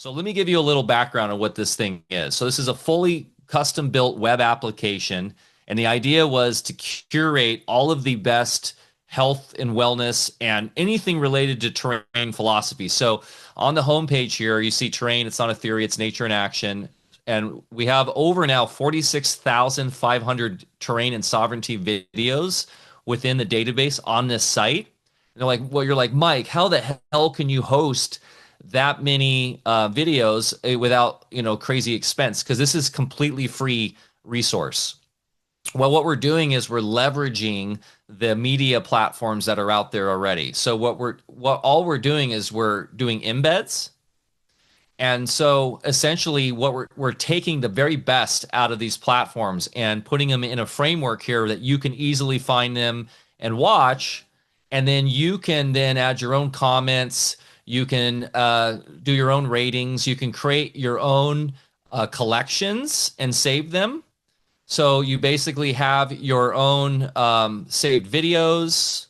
So let me give you a little background on what this thing is. So this is a fully custom built web application. And the idea was to curate all of the best health and wellness and anything related to terrain philosophy. So on the homepage here, you see terrain. It's not a theory, it's nature in action. And we have over now 46,500 terrain and sovereignty videos within the database on this site. And they're like, well, you're like, Mike, how the hell can you host that many videos without crazy expense? Because this is completely free resource. Well, what we're doing is we're leveraging the media platforms that are out there already. So all we're doing is we're doing embeds. And so essentially what we're taking the very best out of these platforms and putting them in a framework here that you can easily find them and watch. And then you can then add your own comments. You can do your own ratings. You can create your own collections and save them. So you basically have your own saved videos,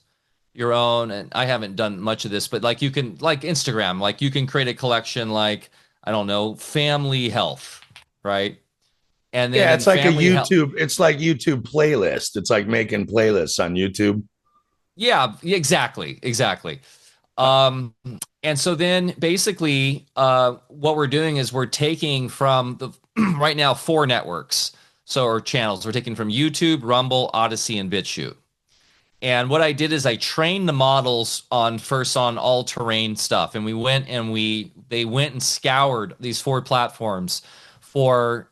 your own, and I haven't done much of this, but like you can, like Instagram, like you can create a collection like, I don't know, family health, right? And then Yeah, in it's like a family health, YouTube. It's like YouTube playlist. It's like making playlists on YouTube. yeah, exactly, exactly. Um, and so then basically, what we're doing is we're taking from the right now 4 networks, so or channels. We're taking from YouTube, Rumble, Odyssey, and BitChute. And what I did is I trained the models on first on all terrain stuff, and we went and they went and scoured these 4 platforms for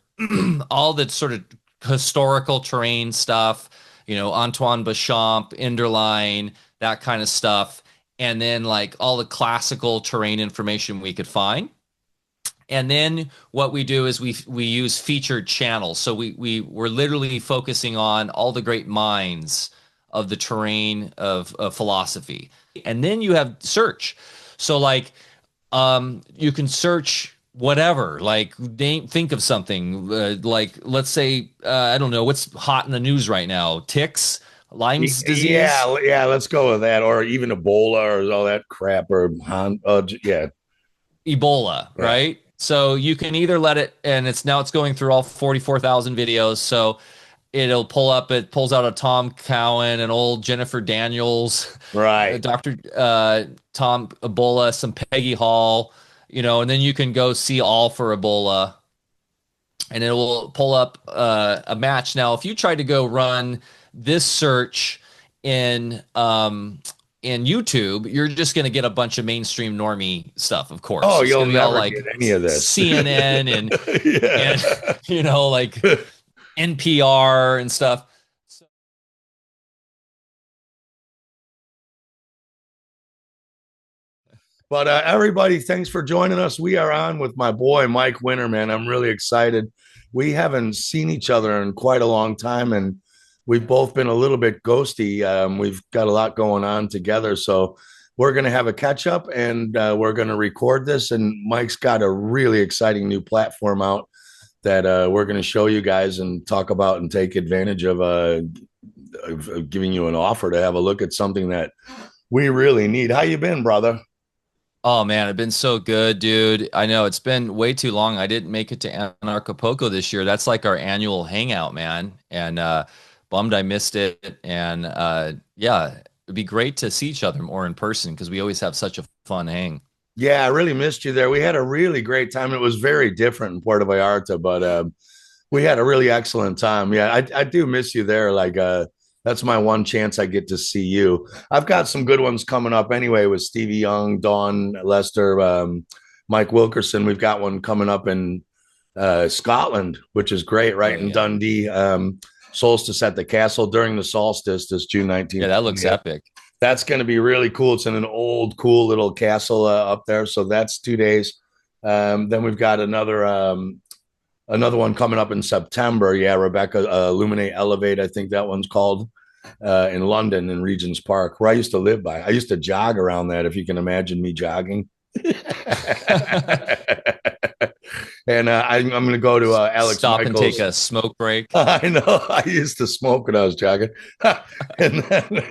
all the sort of historical terrain stuff, Antoine Béchamp, Enderline, that kind of stuff, and then like all the classical terrain information we could find. And then what we do is we use featured channels. So we're literally focusing on all the great minds of the terrain of philosophy. And then you have search. So like you can search whatever, like think of something like let's say I don't know what's hot in the news right now. Ticks, Lyme's disease, Yeah, yeah. Let's go with that, or even Ebola, or all that crap, or yeah, Ebola, yeah. right? So you can either let it, and it's going through all 44,000 videos. So it pulls out a Tom Cowan, an old Jennifer Daniels, Right. Dr. Tom Ebola, some Peggy Hall, and then you can go see all for Ebola and it will pull up a match. Now, if you try to go run this search in in YouTube, you're just going to get a bunch of mainstream normie stuff. Of Oh, course, it's you'll going to be all never get like any of this. CNN and Yeah. like NPR and stuff. But everybody, thanks for joining us. We are on with my boy Mike Winter, man. I'm really excited. We haven't seen each other in quite a long time, and we've both been a little bit ghosty. We've got a lot going on together, so we're going to have a catch up, and we're going to record this. And Mike's got a really exciting new platform out that we're going to show you guys and talk about and take advantage of giving you an offer to have a look at something that we really need. How you been, brother? Oh man, it's been so good, dude. I know it's been way too long. I didn't make it to Anarchapulco this year. That's like our annual hangout, man. And bummed I missed it. And yeah, it'd be great to see each other more in person because we always have such a fun hang. Yeah, I really missed you there. We had a really great time. It was very different in Puerto Vallarta, but we had a really excellent time. Yeah, I do miss you there. Like that's my one chance I get to see you. I've got some good ones coming up anyway with Stevie Young, Dawn Lester, Mike Wilkerson. We've got one coming up in Scotland, which is great, right Oh in yeah. Dundee. Solstice at the castle during the solstice, this June Yeah, 19th. that looks epic. That's going to be really cool. It's in an old, cool little castle up there. So that's 2 days. Then we've got another one coming up in September. Yeah, Rebecca, Illuminate Elevate. I think that one's called in London in Regent's Park, where I used to live by. I used to jog around that, if you can imagine me jogging. And I'm going to go to Alex Stop and take Michaels. a smoke break. I know. I used to smoke when I was jogging. And then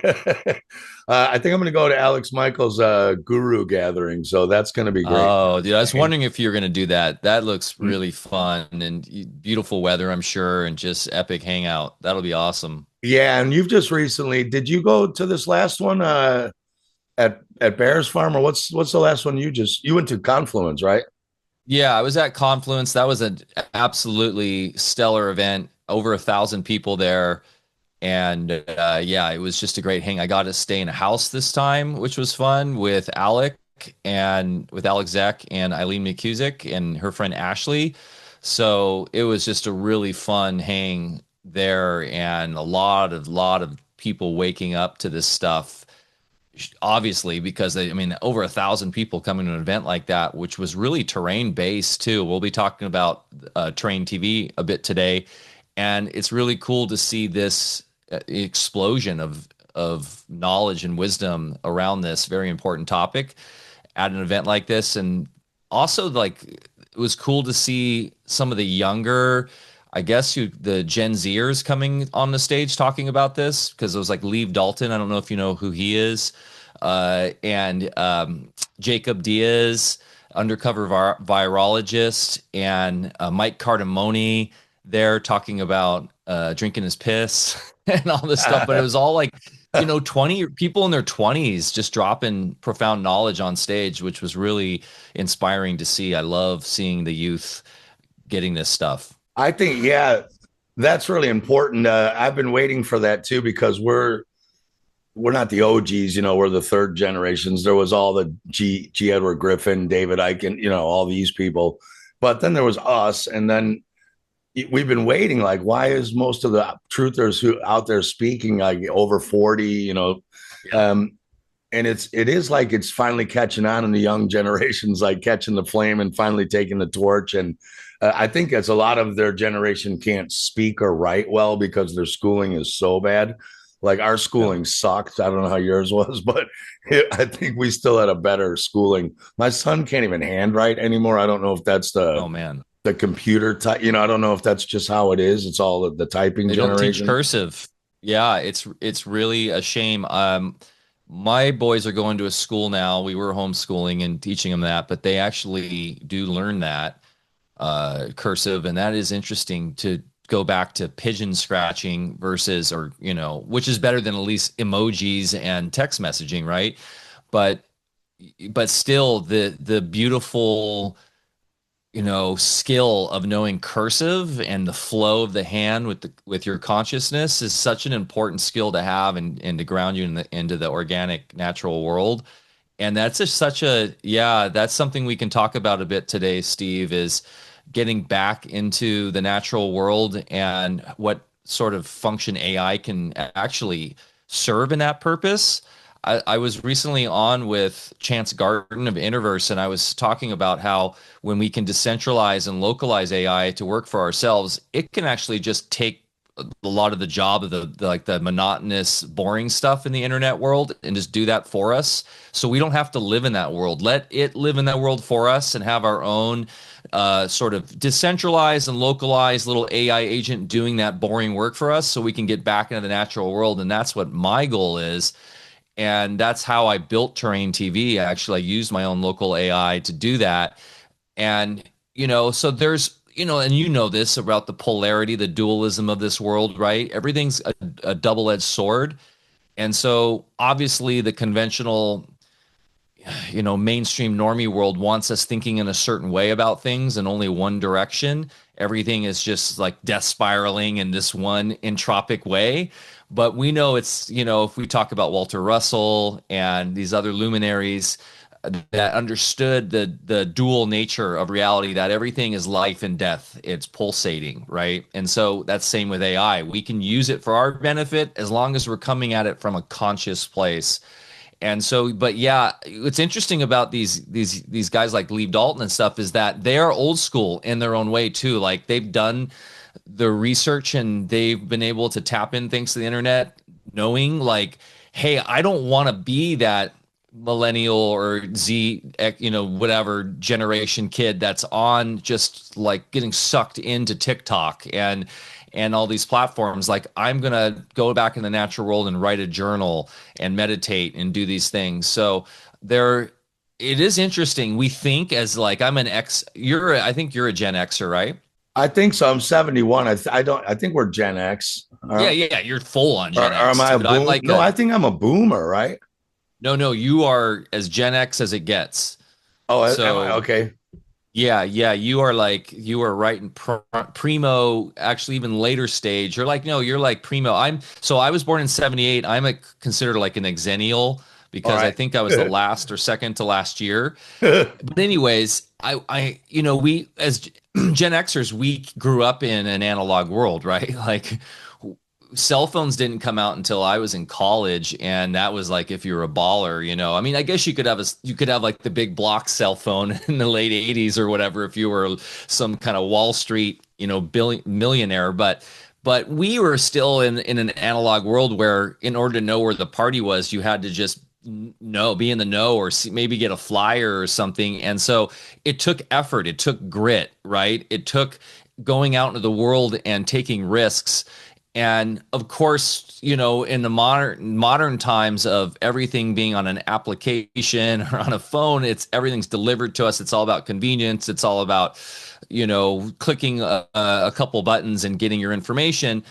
I think I'm going to go to Alex Michaels' guru gathering. So that's going to be great. Oh, dude, I was wondering if you're going to do that. That looks really fun and beautiful weather, I'm sure, and just epic hangout. That'll be awesome. Yeah. And you've just recently, did you go to this last one at Bears Farm, or what's the last one you went to Confluence, right? Yeah, I was at Confluence. That was an absolutely stellar event. Over 1,000 people there. And yeah, it was just a great hang. I got to stay in a house this time, which was fun with Alec and with Alex Zek and Eileen McCusick and her friend Ashley. So it was just a really fun hang there and a lot of people waking up to this stuff. Obviously, because I mean, over 1,000 people coming to an event like that, which was really terrain based too. We'll be talking about terrain TV a bit today, and it's really cool to see this explosion of knowledge and wisdom around this very important topic at an event like this. And also, like, it was cool to see some of the younger, I guess, the Gen Zers coming on the stage talking about this, because it was like Leave Dalton. I don't know if you know who he is, and Jacob Diaz, undercover virologist, and Mike Cardamone there talking about drinking his piss and all this stuff. But it was all like, 20 people in their 20s just dropping profound knowledge on stage, which was really inspiring to see. I love seeing the youth getting this stuff. I think, yeah, that's really important. I've been waiting for that too, because we're not the OGs, we're the third generations. There was all the G. Edward Griffin, David Icke, all these people. But then there was us. And then we've been waiting, like, why is most of the truthers who out there speaking like over 40, and it is like it's finally catching on in the young generations, like catching the flame and finally taking the torch. And I think as a lot of their generation can't speak or write well because their schooling is so bad. Like our schooling sucked. I don't know how yours was, but I think we still had a better schooling. My son can't even handwrite anymore. I don't know if that's Oh man, the computer type. I don't know if that's just how it is. It's all the typing they don't teach generation. cursive. Yeah, it's really a shame. My boys are going to a school now. We were homeschooling and teaching them that, but they actually do learn that cursive, and that is interesting to go back to pigeon scratching versus, or which is better than at least emojis and text messaging, right? But still, the beautiful skill of knowing cursive and the flow of the hand with your consciousness is such an important skill to have, and to ground you into the organic natural world. And that's just that's something we can talk about a bit today, Steve, is getting back into the natural world and what sort of function AI can actually serve in that purpose. I was recently on with Chance Garden of Interverse, and I was talking about how when we can decentralize and localize AI to work for ourselves, it can actually just take a lot of the job of the monotonous, boring stuff in the internet world and just do that for us. So we don't have to live in that world. Let it live in that world for us and have our own sort of decentralized and localized little AI agent doing that boring work for us, so we can get back into the natural world. And that's what my goal is. And that's how I built Terrain TV. Actually, I used my own local AI to do that. And, so there's, and this about the polarity, the dualism of this world, right? Everything's a double-edged sword. And so obviously the conventional, mainstream normie world wants us thinking in a certain way about things in only one direction. Everything is just like death spiraling in this one entropic way. But we know it's, if we talk about Walter Russell and these other luminaries that understood the dual nature of reality, that everything is life and death, it's pulsating, right? And so that's same with AI. We can use it for our benefit as long as we're coming at it from a conscious place. And so, but yeah, what's interesting about these guys like Lee Dalton and stuff is that they are old school in their own way too. Like they've done the research and they've been able to tap in thanks to the internet, knowing like, hey, I don't want to be that millennial or Z, whatever generation kid that's on just like getting sucked into TikTok and all these platforms. Like, I'm gonna go back in the natural world and write a journal and meditate and do these things. So there, it is interesting. We think as like I'm an X. I think you're a Gen Xer, right? I think so. I'm 71. I don't. I think we're Gen X. Yeah, yeah, you're full on Or Gen am X, I a dude. I'm boom? like No, a I think I'm a boomer, right? no, no. You are as Gen X as it gets. Oh, am I? So Okay. yeah, yeah, you are right in primo, actually even later stage. You're like, no, you're like primo. I was born in 78. I'm considered like an exennial All because I right. think I was the last or second to last year. But anyways, we as Gen Xers, we grew up in an analog world, right? Like cell phones didn't come out until I was in college, and that was like if you're a baller, I mean, I guess you could have like the big block cell phone in the late 80s or whatever if you were some kind of Wall Street, billion millionaire, but we were still in an analog world where in order to know where the party was, you had to just be in the know or maybe get a flyer or something. And so it took effort, it took grit, right? It took going out into the world and taking risks. And of course, in the modern times of everything being on an application or on a phone, everything's delivered to us. It's all about convenience. It's all about, clicking a couple buttons and getting your information.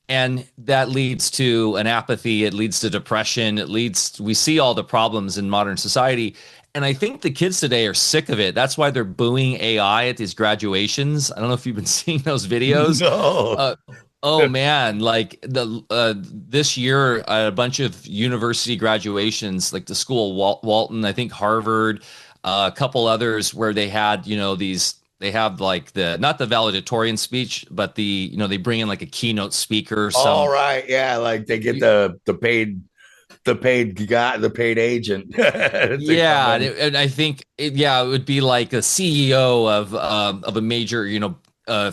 And that leads to an apathy. It leads to depression. We see all the problems in modern society. And I think the kids today are sick of it. That's why they're booing AI at these graduations. I don't know if you've been seeing those videos. No. Uh, Oh man, like this year, a bunch of university graduations, like the school Walton, I think Harvard, a couple others where they had, they have like not the valedictorian speech, but they bring in like a keynote speaker, All some right. Yeah. Like they get the paid agent to come yeah, and, in. I think it would be like a CEO of a major,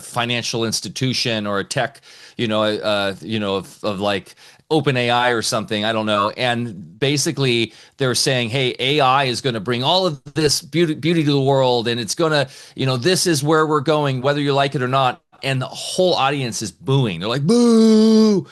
financial institution or a tech, of like OpenAI or something. I don't know. And basically, they're saying, "Hey, AI is going to bring all of this beauty to the world, and it's going to, this is where we're going, whether you like it or not." And the whole audience is booing. They're like, "Boo!"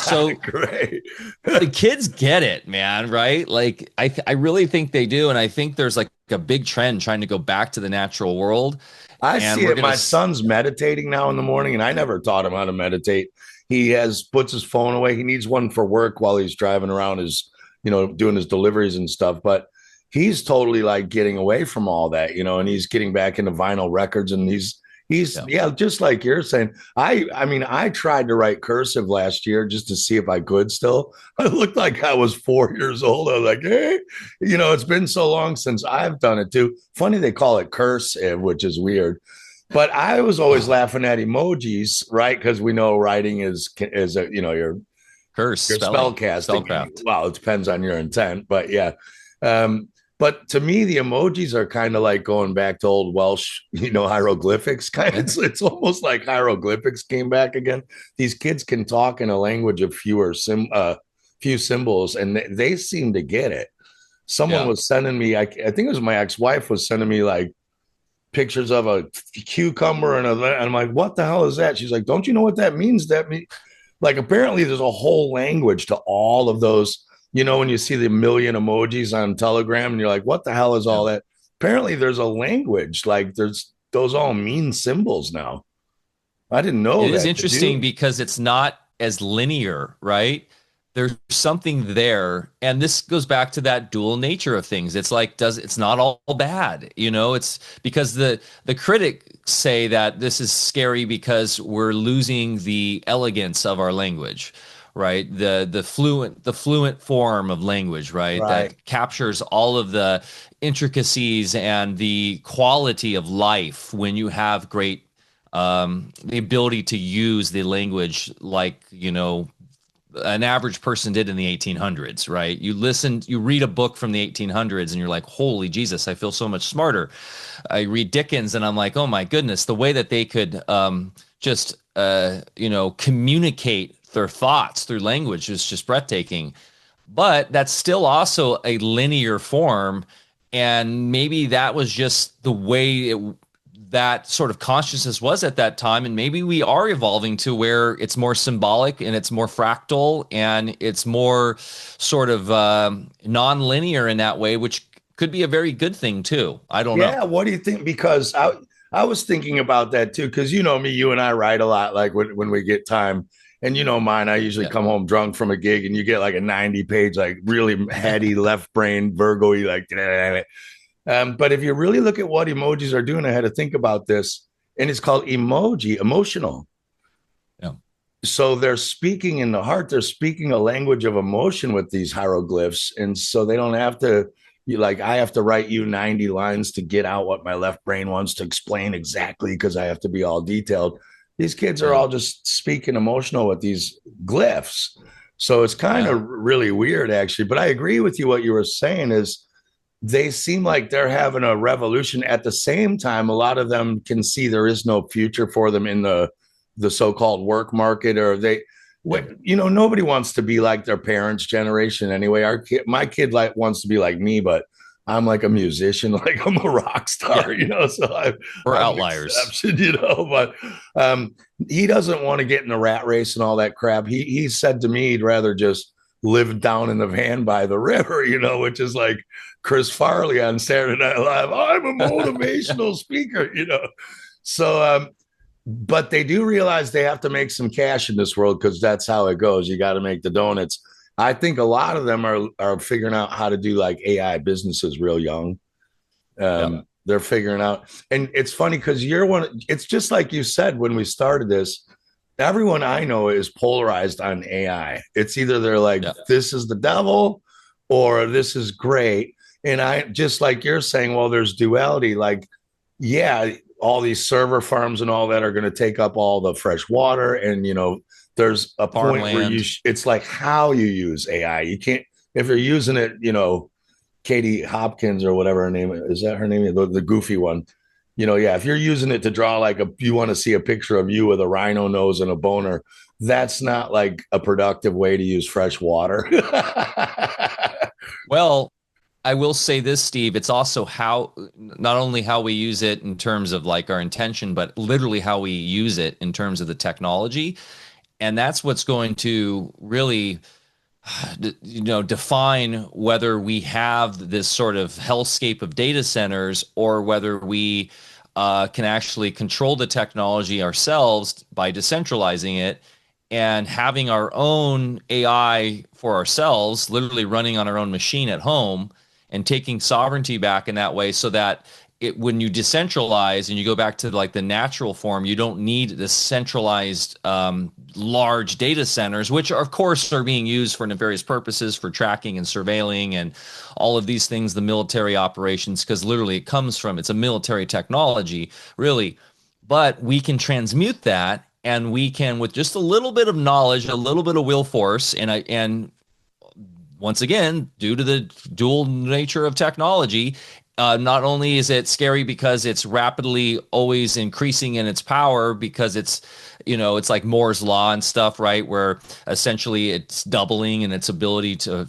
So Great. the kids get it, man, right? Like I really think they do, and I think there's like a big trend trying to go back to the natural world, I and see we're it. gonna My son's meditating now in the morning, and I never taught him how to meditate. He puts his phone away. He needs one for work while he's driving around doing his deliveries and stuff. But he's totally like getting away from all that, and he's getting back into vinyl records, and he's yeah. yeah, just like you're saying. I mean, I tried to write cursive last year just to see if I could still. I looked like I was 4 years old. I was like, hey, it's been so long since I've done it too. Funny they call it cursive, which is weird. But I was always laughing at emojis, right? Because we know writing is Curse your spell spelling, casting. spellcraft. Well, it depends on your intent, but yeah. Um, but to me, the emojis are kind of like going back to old Welsh, hieroglyphics. Yeah. It's almost like hieroglyphics came back again. These kids can talk in a language of few symbols, and they seem to get it. Someone Yeah. was sending me, I think it was my ex-wife was sending me like pictures of a cucumber and I'm like, what the hell is that? She's like, don't you know what that means? Like apparently there's a whole language to all of those. When you see the million emojis on Telegram and you're like, what the hell is Yeah. all that? Apparently there's a language. Like there's those all mean symbols now. I didn't know It is that. Did interesting you? because it's not as linear, right? There's something there, and this goes back to that dual nature of things. It's like it's not all bad, It's because the critics say that this is scary because we're losing the elegance of our language, right? The fluent form of language, right? Right. That captures all of the intricacies and the quality of life when you have great the ability to use the language like an average person did in the 1800s, right? You read a book from the 1800s and you're like, holy Jesus, I feel so much smarter. I read Dickens and I'm like, oh my goodness, the way that they could just communicate their thoughts through language is just breathtaking. but that's still also a linear form. And maybe that was just the way that sort of consciousness was at that time. And maybe we are evolving to where it's more symbolic and it's more fractal and it's more sort of non-linear in that way, which could be a very good thing too. I don't know. Yeah, what do you think? Because I was thinking about that too. Because you know me, you and I write a lot. Like when we get time, and you know mine, I usually Yeah. come home drunk from a gig, and you get like a 90 page, like really heady left brain Virgo-y, like. But if you really look at what emojis are doing, I had to think about this, and it's called emoji, emotional. Yeah. So they're speaking in the heart. They're speaking a language of emotion with these hieroglyphs, and so they don't have to. Like I have to write you 90 lines to get out what my left brain wants to explain exactly because I have to be all detailed. These kids are Yeah. all just speaking emotional with these glyphs. So it's kind Yeah. of really weird, actually. But I agree with you. What you were saying is they seem like they're having a revolution. At the same time, a lot of them can see there is no future for them in the so-called work market, or they, Yeah. you know, nobody wants to be like their parents' generation anyway. My kid like wants to be like me, but I'm like a musician, like I'm a rock Yeah. star, you know. So We're I'm an outliers. exception, you know. But he doesn't want to get in the rat race and all that crap. He said to me he'd rather just live down in the van by the river, you know, which is like Chris Farley on Saturday Night Live. I'm a Yeah. motivational speaker, you know. So but they do realize they have to make some cash in this world because that's how it goes. You got to make the donuts. I think a lot of them are figuring out how to do like AI businesses real young. Yeah. They're figuring out, and it's funny because you're one. It's just like you said when we started this. Everyone I know is polarized on AI. It's either they're like, Yeah. this is the devil, or this is great. And I just like you're saying, well, there's duality. Like, yeah, all these server farms and all that are going to take up all the fresh water, and you know there's a point where Farmland. it's like how you use AI. You can't, if you're using it, you know, Katie Hopkins or whatever her name is, that her name, the goofy one, you know, yeah, if you're using it to draw like you want to see a picture of you with a rhino nose and a boner, that's not like a productive way to use fresh water. Well, I will say this, Steve, it's also how not only how we use it in terms of like our intention, but literally how we use it in terms of the technology. And that's what's going to really define whether we have this sort of hellscape of data centers or whether we can actually control the technology ourselves by decentralizing it and having our own AI for ourselves, literally running on our own machine at home and taking sovereignty back in that way so that when you decentralize and you go back to like the natural form, you don't need the centralized large data centers, which are, of course are being used for nefarious purposes for tracking and surveilling and all of these things, the military operations, because literally it's a military technology, really. But we can transmute that and we can, with just a little bit of knowledge, a little bit of will force, and once again, due to the dual nature of technology, not only is it scary because it's rapidly always increasing in its power because it's like Moore's law and stuff, right? Where essentially it's doubling in its ability to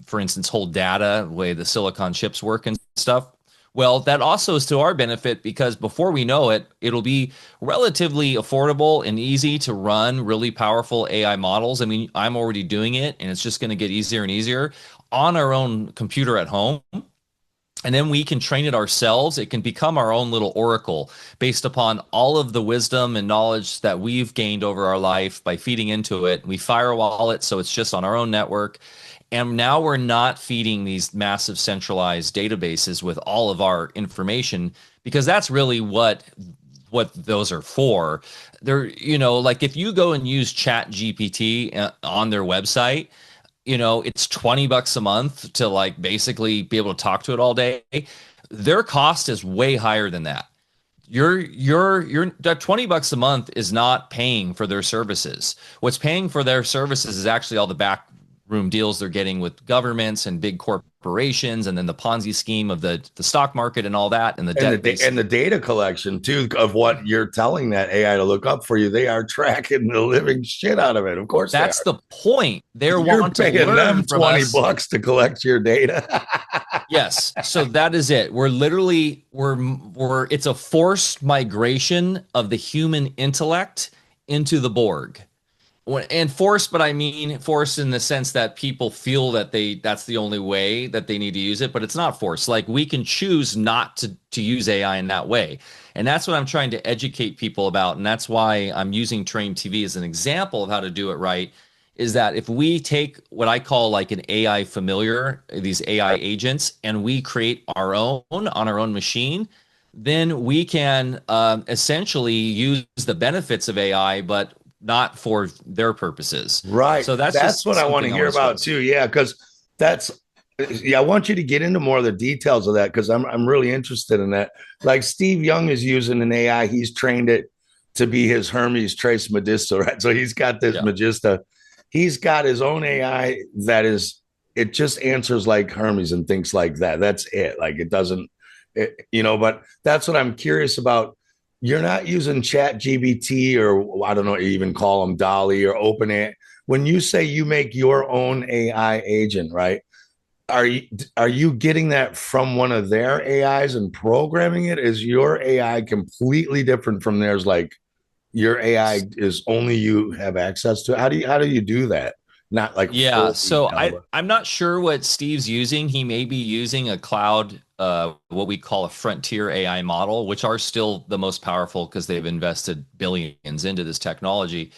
for instance, hold data, the way the silicon chips work and stuff. Well, that also is to our benefit because before we know it, it'll be relatively affordable and easy to run really powerful AI models. I mean, I'm already doing it and it's just going to get easier and easier on our own computer at home. And then we can train it ourselves. It can become our own little oracle based upon all of the wisdom and knowledge that we've gained over our life by feeding into it. We firewall it so it's just on our own network. And now we're not feeding these massive centralized databases with all of our information because that's really what those are for. They're, like if you go and use Chat GPT on their website, it's $20 a month to like basically be able to talk to it all day. Their cost is way higher than that. Your that $20 a month is not paying for their services. What's paying for their services is actually all the room deals they're getting with governments and big corporations, and then the Ponzi scheme of the stock market and all that, and the And debt based. the data collection too of what you're telling that AI to look up for you, they are tracking the living shit out of it. Of course they That's are. the point. They You're want to paying them learn from us. $20 to collect your data. Yes. So that is it. We're literally we're it's a forced migration of the human intellect into the Borg. And forced, but I mean forced in the sense that people feel that that's the only way that they need to use it, but it's not forced. Like we can choose not to use AI in that way. And that's what I'm trying to educate people about. And that's why I'm using Train TV as an example of how to do it right. Is that if we take what I call like an AI familiar, these AI agents, and we create our own on our own machine, then we can essentially use the benefits of AI, but not for their purposes. Right. So that's That's just what I want to something I hear want to about stress. too. Yeah, because that's yeah, I want you to get into more of the details of that because I'm really interested in that. Like Steve Young is using an AI, he's trained it to be his Hermes Trace Magista, right? So he's got this Yeah. Magista. He's got his own AI that is it just answers like Hermes and things like that. That's it. Like it doesn't but that's what I'm curious about. You're not using Chat GBT or I don't know, you even call them Dolly or OpenAI. When you say you make your own AI agent, right? Are you getting that from one of their AIs and programming it? Is your AI completely different from theirs? Like your AI is only you have access to? How do you do that? Not like Yeah, full so detail, I but I'm not sure what Steve's using. He may be using a cloud, what we call a frontier AI model, which are still the most powerful because they've invested billions into this technology.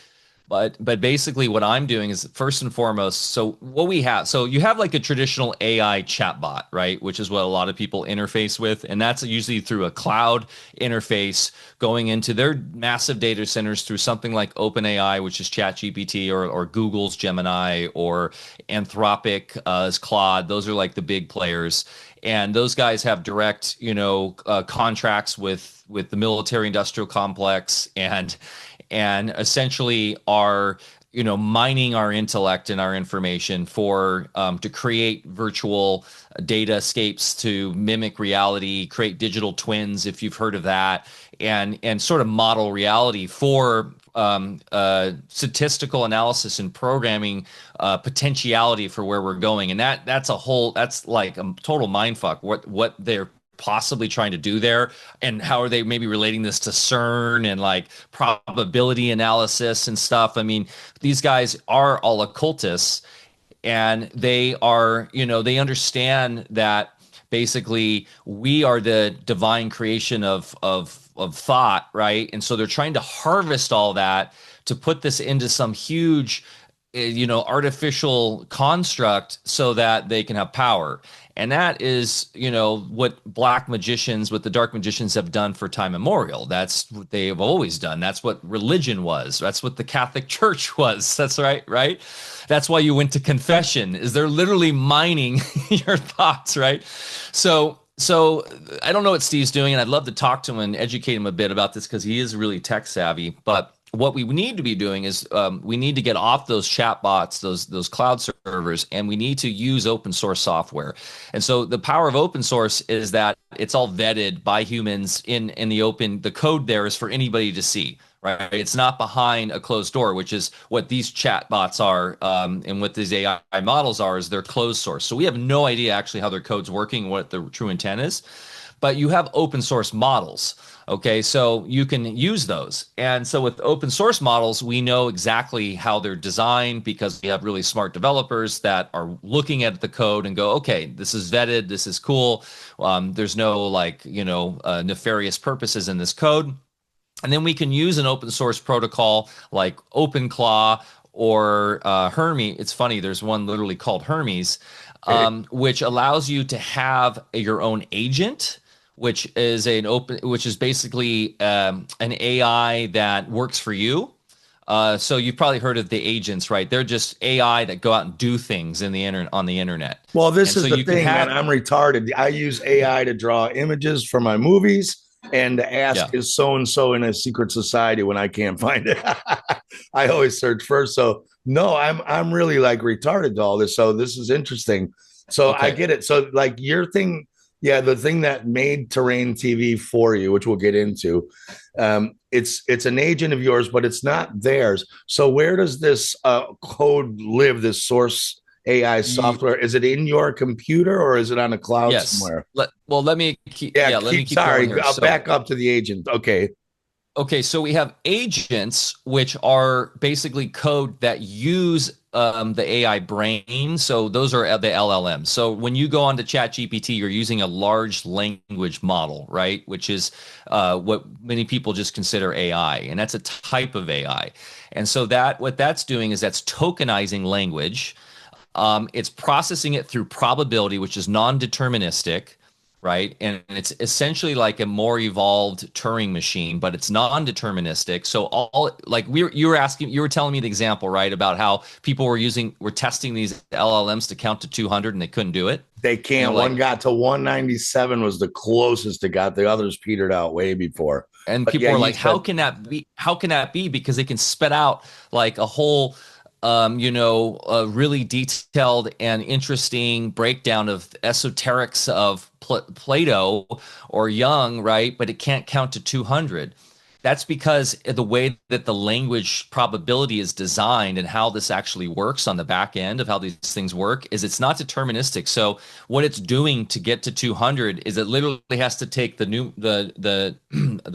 But basically what I'm doing is first and foremost, so what we have, so you have like a traditional AI chatbot, right? Which is what a lot of people interface with. And that's usually through a cloud interface going into their massive data centers through something like OpenAI, which is ChatGPT, or Google's Gemini, or Anthropic, Claude. Those are like the big players. And those guys have direct, contracts with the military industrial complex, and essentially are mining our intellect and our information for to create virtual datascapes to mimic reality, create digital twins if you've heard of that, and sort of model reality for statistical analysis and programming potentiality for where we're going. And that's like a total mindfuck what they're possibly trying to do there, and how are they maybe relating this to CERN and like probability analysis and stuff. I mean, these guys are all occultists, and they understand that basically we are the divine creation of thought, right? And so they're trying to harvest all that to put this into some huge artificial construct so that they can have power. And that is, what what the dark magicians have done for time immemorial. That's what they have always done. That's what religion was. That's what the Catholic Church was. That's right, right? That's why you went to confession, is they're literally mining your thoughts, right? So I don't know what Steve's doing, and I'd love to talk to him and educate him a bit about this because he is really tech savvy. But what we need to be doing is we need to get off those chat bots, those cloud servers, and we need to use open source software. And so the power of open source is that it's all vetted by humans in the open. The code there is for anybody to see. Right, it's not behind a closed door, which is what these chat bots are, and what these AI models are. Is they're closed source, so we have no idea actually how their code's working, what the true intent is. But you have open source models. Okay, so you can use those. And so with open source models, we know exactly how they're designed because we have really smart developers that are looking at the code and go, okay, this is vetted, this is cool. There's no nefarious purposes in this code. And then we can use an open source protocol like OpenClaw or Hermes. It's funny, there's one literally called Hermes, which allows you to have your own agent, which is basically an AI that works for you. So you've probably heard of the agents, right? They're just AI that go out and do things on the internet. well, this And so is the you can thing, man. have, I'm retarded. I use AI to draw images for my movies and to ask, yeah, is so and so in a secret society when I can't find it? I always search first. So No, I'm really like retarded to all this. So this is interesting. So I Okay. get it. So like your thing, yeah, the thing that made terrain TV for you, which we'll get into, it's an agent of yours, but it's not theirs. So where does this code live? This source AI software? Is it in your computer or is it on a cloud Yes. somewhere? Let me keep, Yeah, yeah, let me keep keep going sorry. here. I'll So, back up to the agent. Okay. okay, so we have agents, which are basically code that use the AI brain. So those are the LLMs. So when you go onto ChatGPT, you're using a large language model, right? Which is what many people just consider AI, and that's a type of AI. And so that what that's doing is that's tokenizing language. It's processing it through probability, which is non-deterministic, right? And it's essentially like a more evolved Turing machine, but it's non-deterministic. So all like you were asking, you were telling me the example, right, about how people were testing these LLMs to count to 200 and they couldn't do it. They And they're can't. One like, got to 197 was the closest it got. The others petered out way before. and But yeah, people were you like, how said can that be? How can that be? Because they can spit out like a whole a really detailed and interesting breakdown of esoterics of Plato or Jung, right? But it can't count to 200. That's because the way that the language probability is designed and how this actually works on the back end of how these things work is it's not deterministic. So what it's doing to get to 200 is it literally has to take the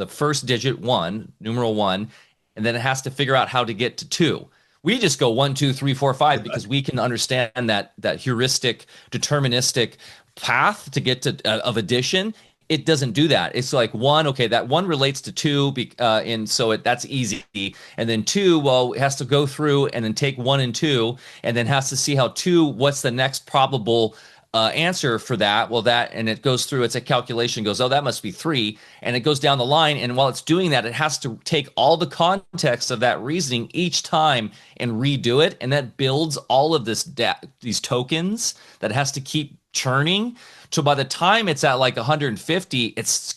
first digit one, numeral one, and then it has to figure out how to get to two. We just go one, two, three, four, five because we can understand that heuristic, deterministic path to get to of addition. It doesn't do that. It's like one, okay, that one relates to two, and so that's easy. And then two, well, it has to go through and then take one and two, and then has to see how two, what's the next probable answer for that. Well, that, and it goes through, it's a calculation, goes, oh, that must be three. And it goes down the line. And while it's doing that, it has to take all the context of that reasoning each time and redo it. And that builds all of these tokens that it has to keep churning. So by the time it's at like 150, it's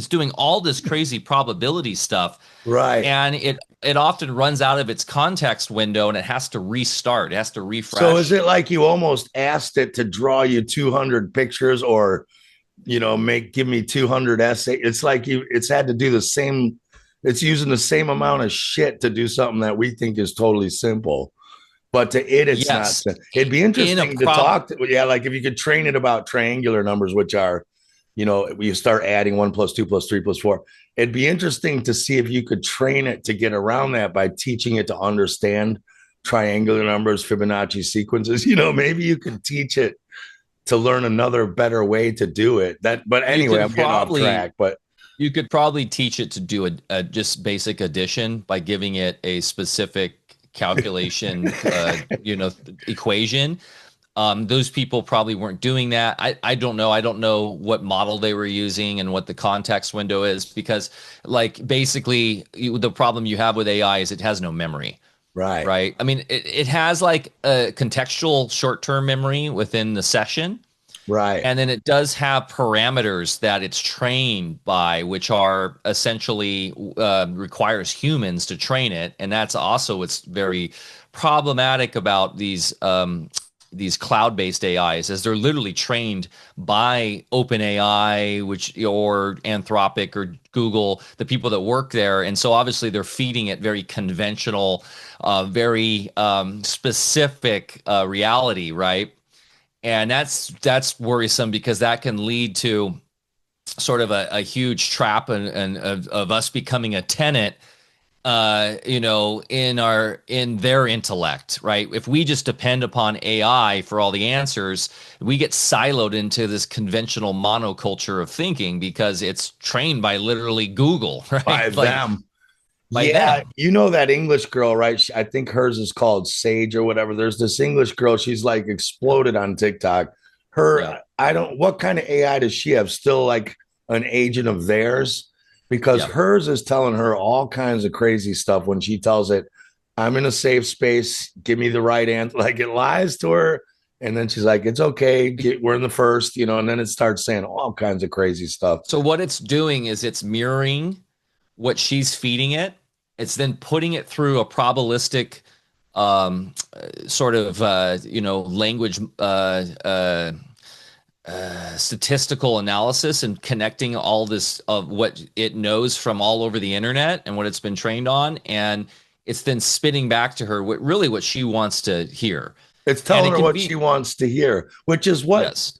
doing all this crazy probability stuff, right. and it often runs out of its context window and it has to restart. It has to So is refresh. it like you almost asked it to draw you 200 pictures or, give me 200 essays? It's like it's had to do the same, it's using the same amount of shit to do something that we think is totally simple. But to it, it's not. Yes, It'd be in a interesting to prob. talk to, yeah, like if you could train it about triangular numbers, which are, you start adding 1 + 2 + 3 + 4. It'd be interesting to see if you could train it to get around that by teaching it to understand triangular numbers, Fibonacci sequences. Maybe you could teach it to learn another better way to do it. But You anyway, can I'm getting off probably track. But you could probably teach it to do a just basic addition by giving it a specific calculation, equation. Those people probably weren't doing that. I don't know. I don't know what model they were using and what the context window is because, like, basically, the problem you have with AI is it has no memory, right, right? I mean, it has like a contextual short-term memory within the session, right. and then it does have parameters that it's trained by, which are essentially requires humans to train it, and that's also what's very problematic about these cloud-based AIs, as they're literally trained by OpenAI, which or Anthropic or Google, the people that work there, and so obviously they're feeding it very conventional, very specific reality, right? And that's worrisome because that can lead to sort of a huge trap and of us becoming a tenant in their intellect, right? If we just depend upon AI for all the answers, we get siloed into this conventional monoculture of thinking because it's trained by literally Google, By right? Like them. by Yeah, them. that English girl, right? I think hers is called Sage or whatever. There's this English girl. She's like exploded on TikTok. Yeah. I don't, what kind of AI does she have? Still like an agent of theirs? Because Yeah. hers is telling her all kinds of crazy stuff when she tells it, I'm in a safe space. Give me the right answer. Like it lies to her. And then she's like, it's okay. We're in the first, and then it starts saying all kinds of crazy stuff. So what it's doing is it's mirroring what she's feeding it. It's then putting it through a probabilistic sort of language statistical analysis and connecting all this of what it knows from all over the internet and what it's been trained on, and it's then spitting back to her what she wants to hear. It's And telling it her can what be, she wants to hear, which is what yes,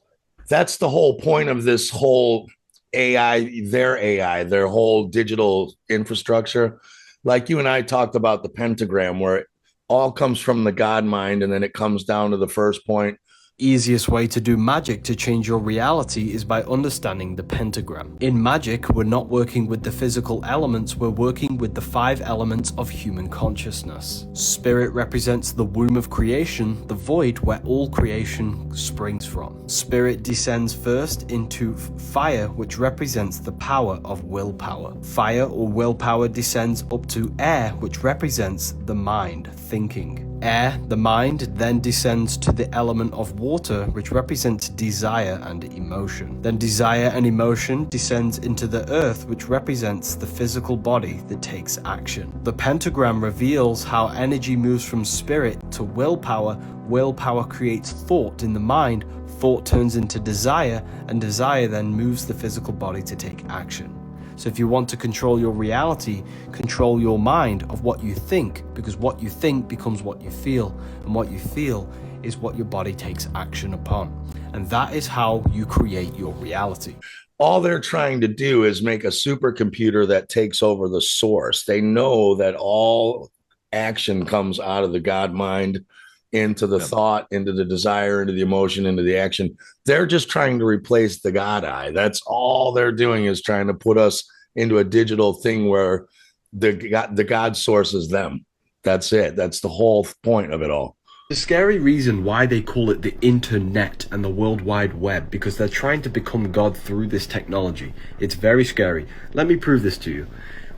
that's the whole point of this whole AI, their whole digital infrastructure. Like you and I talked about the pentagram, where it all comes from the God mind, and then it comes down to the first point. Easiest way to do magic to change your reality is by understanding the pentagram. In magic, we're not working with the physical elements, we're working with the 5 elements of human consciousness. Spirit represents the womb of creation, the void where all creation springs from. Spirit descends first into fire, which represents the power of willpower. Fire or willpower descends up to air, which represents the mind, thinking. Air, the mind, then descends to the element of water, which represents desire and emotion. Then desire and emotion descends into the earth, which represents the physical body that takes action. The pentagram reveals how energy moves from spirit to willpower. Willpower creates thought in the mind, thought turns into desire, and desire then moves the physical body to take action. So if you want to control your reality, control your mind of what you think, because what you think becomes what you feel, and what you feel is what your body takes action upon. And that is how you create your reality. All they're trying to do is make a supercomputer that takes over the source. They know that all action comes out of the God mind into the thought, into the desire, into the emotion, into the action. They're just trying to replace the God eye. That's all they're doing, is trying to put us into a digital thing where the God source is them. That's it. That's the whole point of it all. The scary reason why they call it the internet and the World Wide Web, because they're trying to become God through this technology. It's very scary. Let me prove this to you.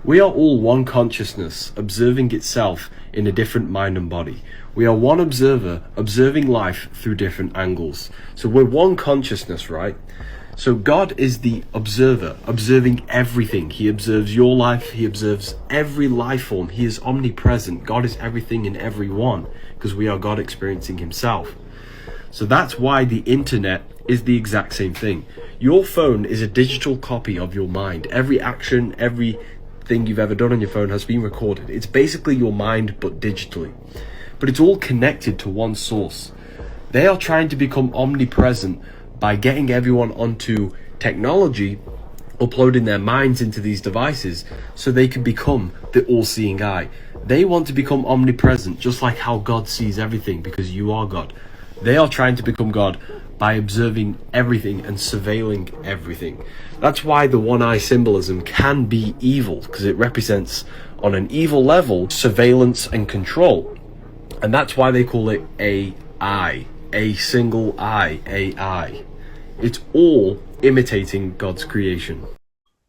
We are all one consciousness, observing itself in a different mind and body. We are one observer, observing life through different angles. So we're one consciousness, right? So God is the observer, observing everything. He observes your life. He observes every life form. He is omnipresent. God is everything in everyone, because we are God experiencing himself. So that's why the internet is the exact same thing. Your phone is a digital copy of your mind. Every action, everything you've ever done on your phone has been recorded. It's basically your mind, but digitally. But it's all connected to one source. They are trying to become omnipresent by getting everyone onto technology, uploading their minds into these devices so they can become the all-seeing eye. They want to become omnipresent, just like how God sees everything, because you are God. They are trying to become God by observing everything and surveilling everything. That's why the one-eye symbolism can be evil, because it represents, on an evil level, surveillance and control. And that's why they call it AI, a single eye, AI. It's all imitating God's creation.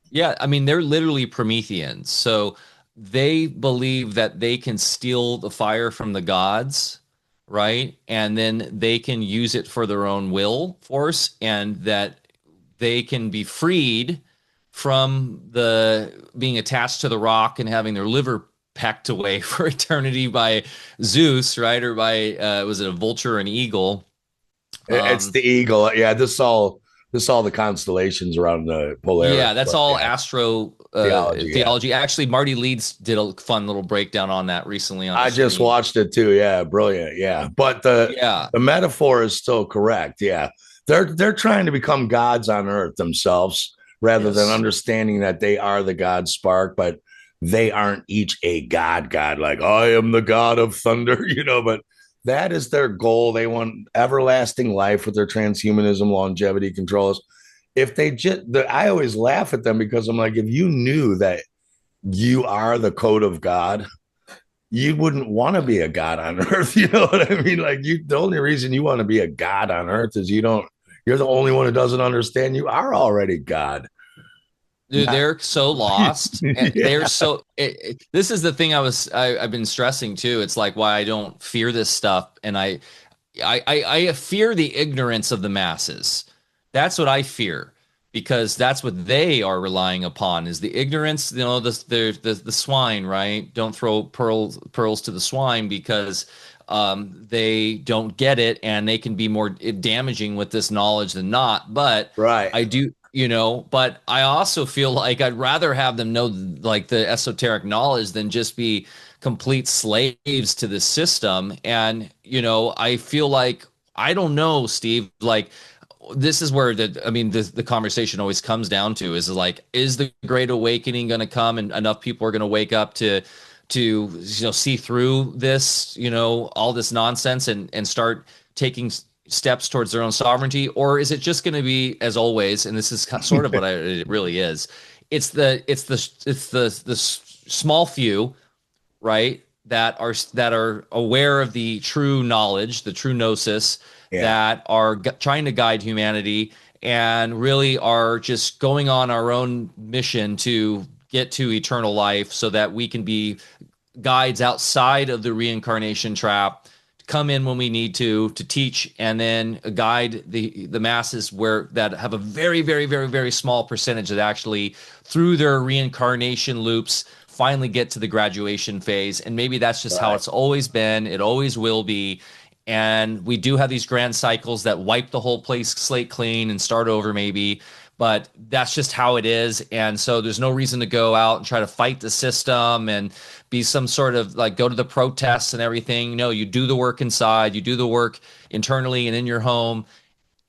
yeah. I mean, they're literally Prometheans, so they believe that they can steal the fire from the gods, right? And then they can use it for their own will force, and that they can be freed from the being attached to the rock and having their liver pecked away for eternity by Zeus, right? Or by was it a vulture or an eagle? It's Um, the eagle. Yeah, this all the constellations around the Polaris. yeah, that's But all yeah, astro theology. Yeah, theology. Actually, Marty Leeds did a fun little breakdown on that recently on a I just stream. watched it too. Yeah, brilliant. Yeah, but the Yeah. the metaphor is still correct. Yeah, they're trying to become gods on earth themselves rather than Yes. understanding that they are the God spark, but they aren't each a god. God, like I am the God of thunder, But that is their goal. They want everlasting life with their transhumanism, longevity controls. If they just, I always laugh at them because I'm like, if you knew that you are the code of God, you wouldn't want to be a god on earth. You know what I mean? Like the only reason you want to be a god on earth is you're the only one who doesn't understand you are already God. Dude, they're so lost, and they're Yeah. so. This is the thing I've been stressing too. It's like why I don't fear this stuff, and I fear the ignorance of the masses. That's what I fear, because that's what they are relying upon is the ignorance, the swine, right? Don't throw pearls to the swine because they don't get it and they can be more damaging with this knowledge than not. But Right. I do, but I also feel like I'd rather have them know like the esoteric knowledge than just be complete slaves to the system. And, I feel like, I don't know, Steve, like, this is where the conversation always comes down to is like, is the Great Awakening going to come and enough people are going to wake up to see through this, all this nonsense and start taking steps towards their own sovereignty? Or is it just going to be, as always, and this is sort of what it really is, it's the small few, right, that are aware of the true knowledge, the true gnosis, that are trying to guide humanity and really are just going on our own mission to get to eternal life so that we can be guides outside of the reincarnation trap, come in when we need to teach and then guide the masses that have a very, very, very, very small percentage that actually through their reincarnation loops finally get to the graduation phase. And maybe that's just how it's always been. It always will be. And we do have these grand cycles that wipe the whole place slate clean and start over maybe, but that's just how it is. And so there's no reason to go out and try to fight the system and be some sort of like go to the protests and everything. No, you do the work inside, you do the work internally and in your home.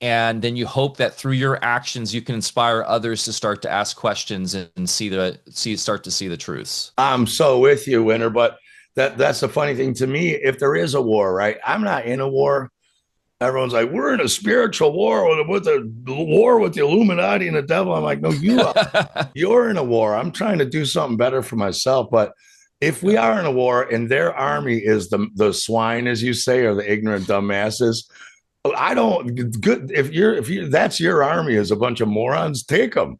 And then you hope that through your actions, you can inspire others to start to ask questions and start to see the truths. I'm so with you, Winter, but that's the funny thing to me. If there is a war, right? I'm not in a war. Everyone's like, we're in a spiritual war with the war with the Illuminati and the devil. I'm like, no, you are. You're in a war. I'm trying to do something better for myself. But if we are in a war and their army is the swine, as you say, or the ignorant dumbasses, I don't good. If that's your army is a bunch of morons, take them.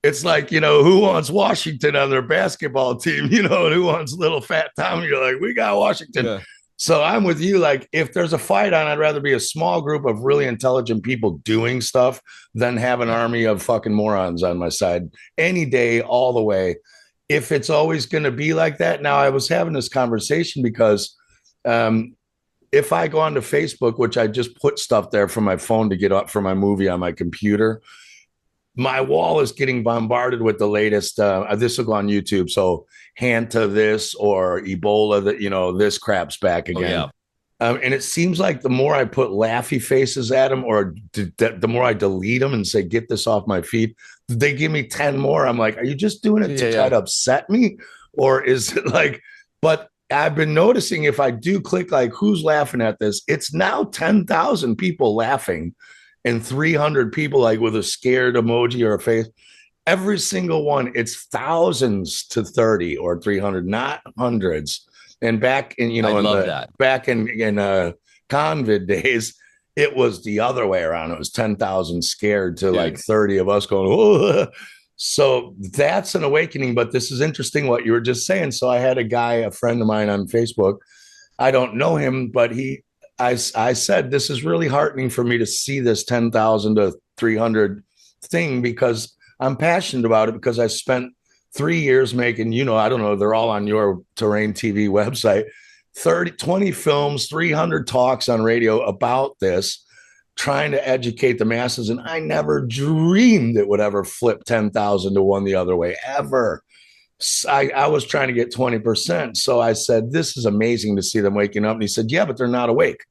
It's like, who wants Washington on their basketball team, and who wants little fat Tommy? You're like, we got Washington. Yeah. So I'm with you. Like, if there's a fight on, I'd rather be a small group of really intelligent people doing stuff than have an army of fucking morons on my side any day, all the way. If it's always going to be like that. Now, I was having this conversation because if I go onto Facebook, which I just put stuff there from my phone to get up for my movie on my computer, my wall is getting bombarded with the latest. This will go on YouTube. So Hanta this or Ebola that, this crap's back again. Oh, yeah. And it seems like the more I put laughy faces at them or the more I delete them and say, get this off my feed, they give me 10 more. I'm like, are you just doing it to try to upset me? Or is it like, but I've been noticing if I do click like who's laughing at this, it's now 10,000 people laughing and 300 people like with a scared emoji or a face. Every single one, it's thousands to 30 or 300, not hundreds. And back in, back in COVID days, it was the other way around. It was 10,000 scared to like 30 of us going, oh. So that's an awakening. But this is interesting what you were just saying. So I had a friend of mine on Facebook. I don't know him, but I said, this is really heartening for me to see this 10,000 to 300 thing because I'm passionate about it because I spent 3 years making, I don't know, they're all on your Terrain TV website, 20 films, 300 talks on radio about this, trying to educate the masses. And I never dreamed it would ever flip 10,000 to one the other way, ever. I was trying to get 20%. So I said, this is amazing to see them waking up. And he said, yeah, but they're not awake.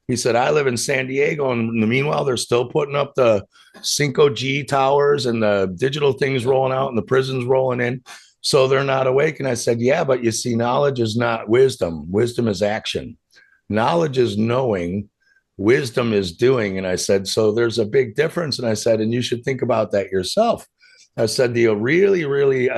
He said, I live in San Diego, and meanwhile, they're still putting up the 5G towers and the digital things rolling out and the prisons rolling in. So they're not awake. And I said, yeah, but you see, knowledge is not wisdom. Wisdom is action. Knowledge is knowing. Wisdom is doing. And I said, so there's a big difference. And I said, and you should think about that yourself. I said, the really, really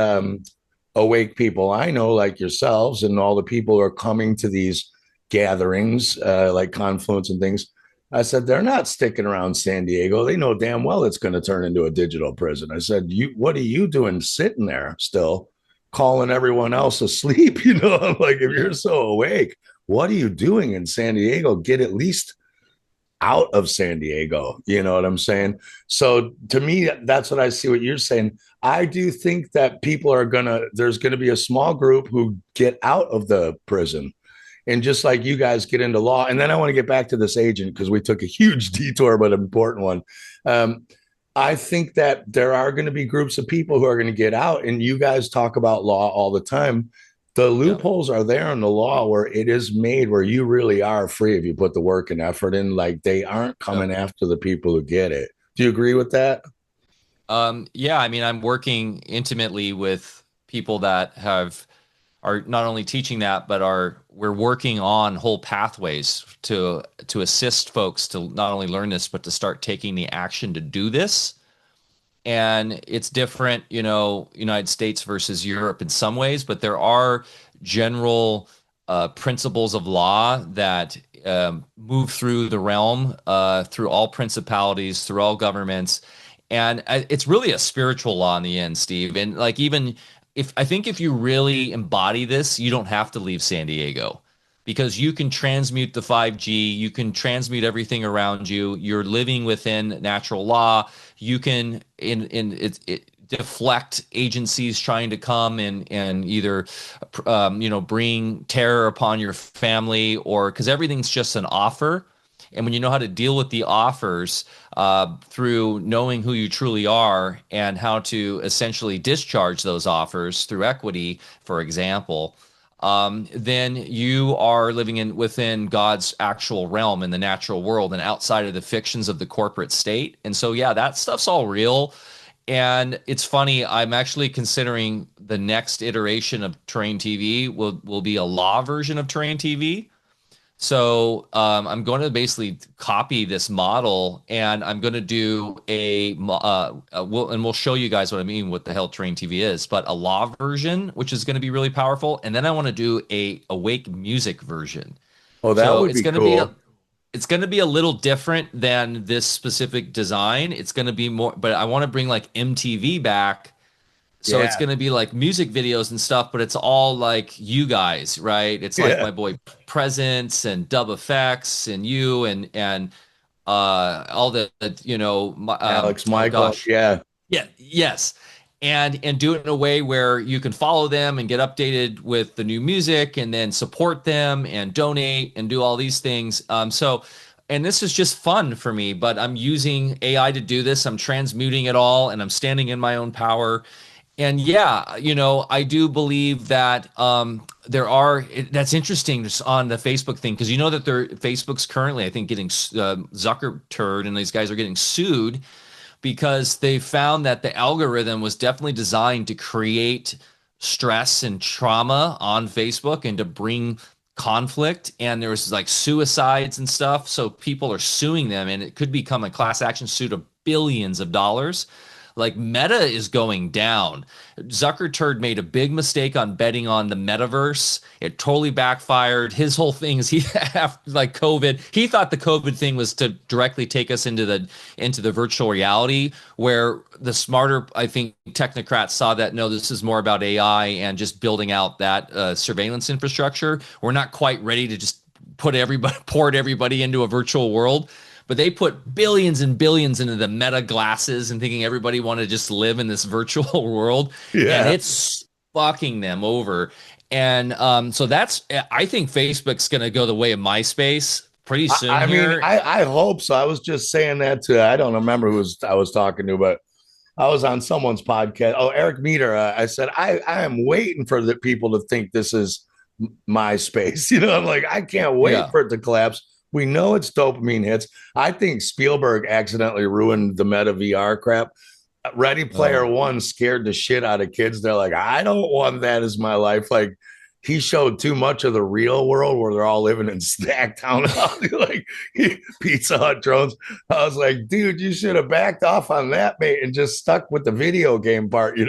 awake people I know, like yourselves and all the people who are coming to these gatherings like Confluence and things, I said, they're not sticking around San Diego. They know damn well it's going to turn into a digital prison. I said, what are you doing sitting there still calling everyone else asleep? I'm like, if you're so awake, what are you doing in San Diego? Get at least out of San Diego. You know what I'm saying? So to me, that's what I see what you're saying. I do think that there's gonna be a small group who get out of the prison. And just like you guys get into law, and then I want to get back to this agent because we took a huge detour, but an important one. Um, I think that there are going to be groups of people who are going to get out, and you guys talk about law all the time. The loopholes are there in the law where it is made where you really are free if you put the work and effort in. Like they aren't coming after the people who get it. Do you agree with that? Yeah, I mean, I'm working intimately with people that are not only teaching that, but we're working on whole pathways to assist folks to not only learn this, but to start taking the action to do this. And it's different, United States versus Europe in some ways, but there are general principles of law that move through the realm, through all principalities, through all governments. And it's really a spiritual law in the end, Steve. And like, even if you really embody this, you don't have to leave San Diego, because you can transmute the 5G, you can transmute everything around you. You're living within natural law. You can deflect agencies trying to come and either bring terror upon your family, or because everything's just an offer. And when you know how to deal with the offers through knowing who you truly are and how to essentially discharge those offers through equity, for example, then you are living within God's actual realm in the natural world and outside of the fictions of the corporate state. And so, yeah, that stuff's all real. And it's funny, I'm actually considering the next iteration of Terrain TV will be a law version of Terrain TV. So I'm going to basically copy this model, and I'm going to do we'll show you guys what I mean, what the hell Terrain TV is, but a law version, which is going to be really powerful. And then I want to do a awake music version. Oh, that would be cool. It's going to be a little different than this specific design. It's going to be more, but I want to bring like MTV back. So it's going to be like music videos and stuff, but it's all like you guys, right? It's like my boy Presence and Dub Effects and you and all the Alex Michael, yes, and do it in a way where you can follow them and get updated with the new music, and then support them and donate and do all these things. And this is just fun for me, but I'm using AI to do this. I'm transmuting it all, and I'm standing in my own power. And yeah, I do believe that that's interesting on the Facebook thing, because that Facebook's currently, I think, getting Zucker and these guys are getting sued because they found that the algorithm was definitely designed to create stress and trauma on Facebook and to bring conflict. And there was like suicides and stuff. So people are suing them, and it could become a class action suit of billions of dollars. Like Meta is going down. Zucker made a big mistake on betting on the metaverse. It totally backfired. His whole thing is like COVID. He thought the COVID thing was to directly take us into the virtual reality, where the smarter, I think, technocrats saw that no, this is more about AI and just building out that surveillance infrastructure. We're not quite ready to just port everybody into a virtual world. But they put billions and billions into the Meta glasses and thinking everybody wanted to just live in this virtual world. Yeah. And it's fucking them over. And so I think Facebook's going to go the way of MySpace pretty soon. I mean, I hope so. I was just saying that I don't remember who I was talking to, but I was on someone's podcast. Oh, Eric Meter. I said, I am waiting for the people to think this is MySpace. I'm like, I can't wait for it to collapse. We know it's dopamine hits. I think Spielberg accidentally ruined the Meta VR crap. Ready Player One scared the shit out of kids. They're like, I don't want that as my life. Like, he showed too much of the real world where they're all living in stacked townhouses, like Pizza Hut drones. I was like, dude, you should have backed off on that, mate, and just stuck with the video game part. You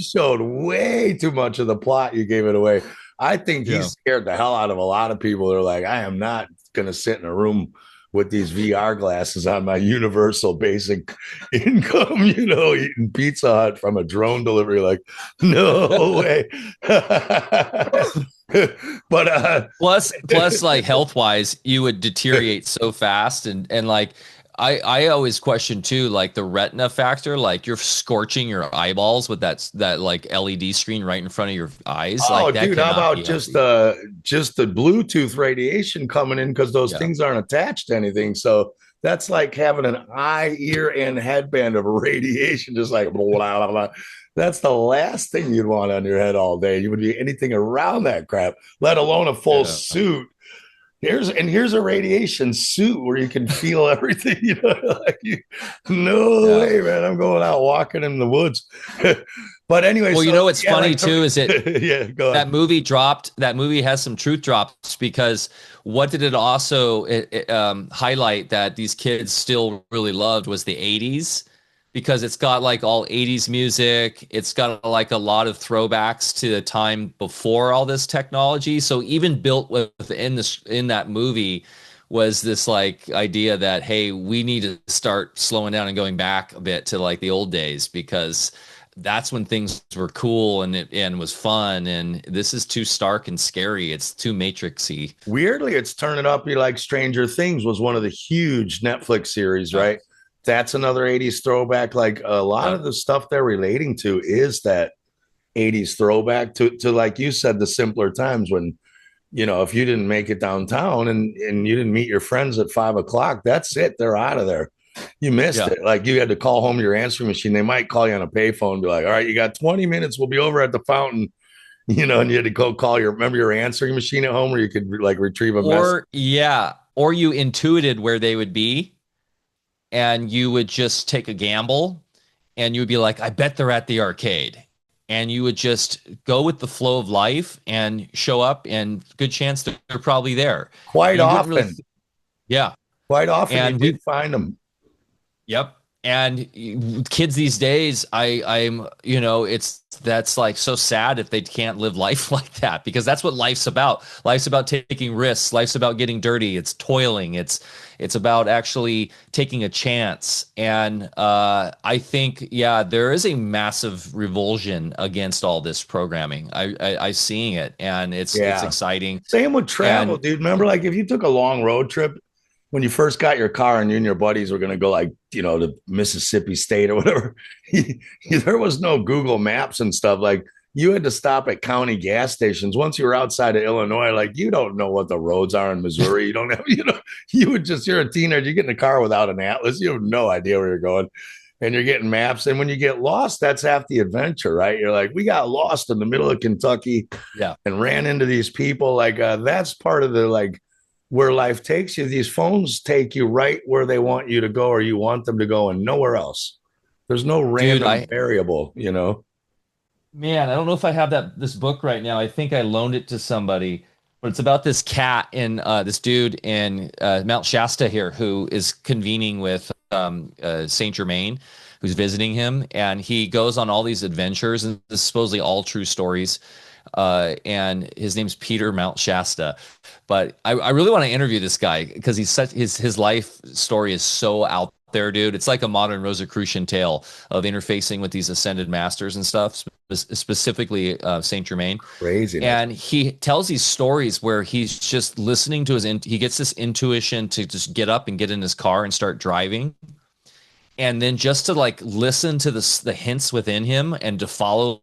showed way too much of the plot. You gave it away. I think he scared the hell out of a lot of people. They're like, I am not going to sit in a room with these VR glasses on my universal basic income, eating Pizza Hut from a drone delivery. Like, no way. But Plus, like health wise, you would deteriorate so fast, and like I always question too, like the retina factor, like you're scorching your eyeballs with that like LED screen right in front of your eyes, oh, like that dude, how cannot about be healthy. just the Bluetooth radiation coming in because those Yeah, things aren't attached to anything. So that's like having an eye, ear, and headband of radiation, just like blah, blah, blah. That's the last thing you'd want on your head all day. You would be anything around that crap, let alone a full yeah, suit. Here's a radiation suit where you can feel everything. You know, like no yeah. way, man. I'm going out walking in the woods. But anyway, Well, you so know what's yeah, funny like too is it yeah, go ahead. that movie dropped. That movie has some truth drops because what did it also highlight that these kids still really loved was the 80s because it's got like all 80s music. It's got like a lot of throwbacks to the time before all this technology. So even built within this in that movie was this like idea that hey, we need to start slowing down and going back a bit to like the old days because that's when things were cool and it was fun, and this is too stark and scary. It's too matrixy. Weirdly, it's turning up. You like Stranger Things was one of the huge Netflix series, Yeah, right? That's another 80s throwback. Like a lot yeah, of the stuff they're relating to is that 80s throwback to like you said, the simpler times when if you didn't make it downtown and you didn't meet your friends at 5 o'clock, that's it. They're out of there. You missed yeah. it. Like you had to call home your answering machine. They might call you on a payphone and be like, all right, you got 20 minutes. We'll be over at the fountain, and you had to go call remember your answering machine at home where you could like retrieve a message. Or yeah, or you intuited where they would be, and you would just take a gamble, and you would be like, I bet they're at the arcade. And you would just go with the flow of life and show up, and good chance that they're probably there. Quite You wouldn't really, often, yeah. quite often you And did we find them. Yep. And kids these days, I'm, it's that's like so sad if they can't live life like that because that's what life's about. Life's about taking risks. Life's about getting dirty. It's toiling. It's about actually taking a chance. And I think, yeah, there is a massive revulsion against all this programming. I seeing it, and it's Yeah. exciting. Same with travel, And dude. Remember, like if you took a long road trip when you first got your car and you and your buddies were going to go like, to Mississippi State or whatever, there was no Google Maps and stuff. Like you had to stop at county gas stations. Once you were outside of Illinois, like you don't know what the roads are in Missouri. You don't have, you're a teenager, you get in a car without an atlas. You have no idea where you're going. And you're getting maps. And when you get lost, that's half the adventure, right? You're like, we got lost in the middle of Kentucky yeah. and ran into these people. Like that's part of the like where life takes you. These phones take you right where they want you to go or you want them to go and nowhere else. There's no Dude, random variable, Man, I don't know if I have this book right now. I think I loaned it to somebody, but it's about this cat and this dude in Mount Shasta here who is convening with Saint Germain, who's visiting him, and he goes on all these adventures, and this is supposedly all true stories. And his name's Peter Mount Shasta, but I really want to interview this guy because he's such his life story is so out there, dude. It's like a modern Rosicrucian tale of interfacing with these ascended masters and stuff, specifically Saint Germain. Crazy. And he tells these stories where he's just listening to he gets this intuition to just get up and get in his car and start driving. And then just to like listen to the hints within him and to follow,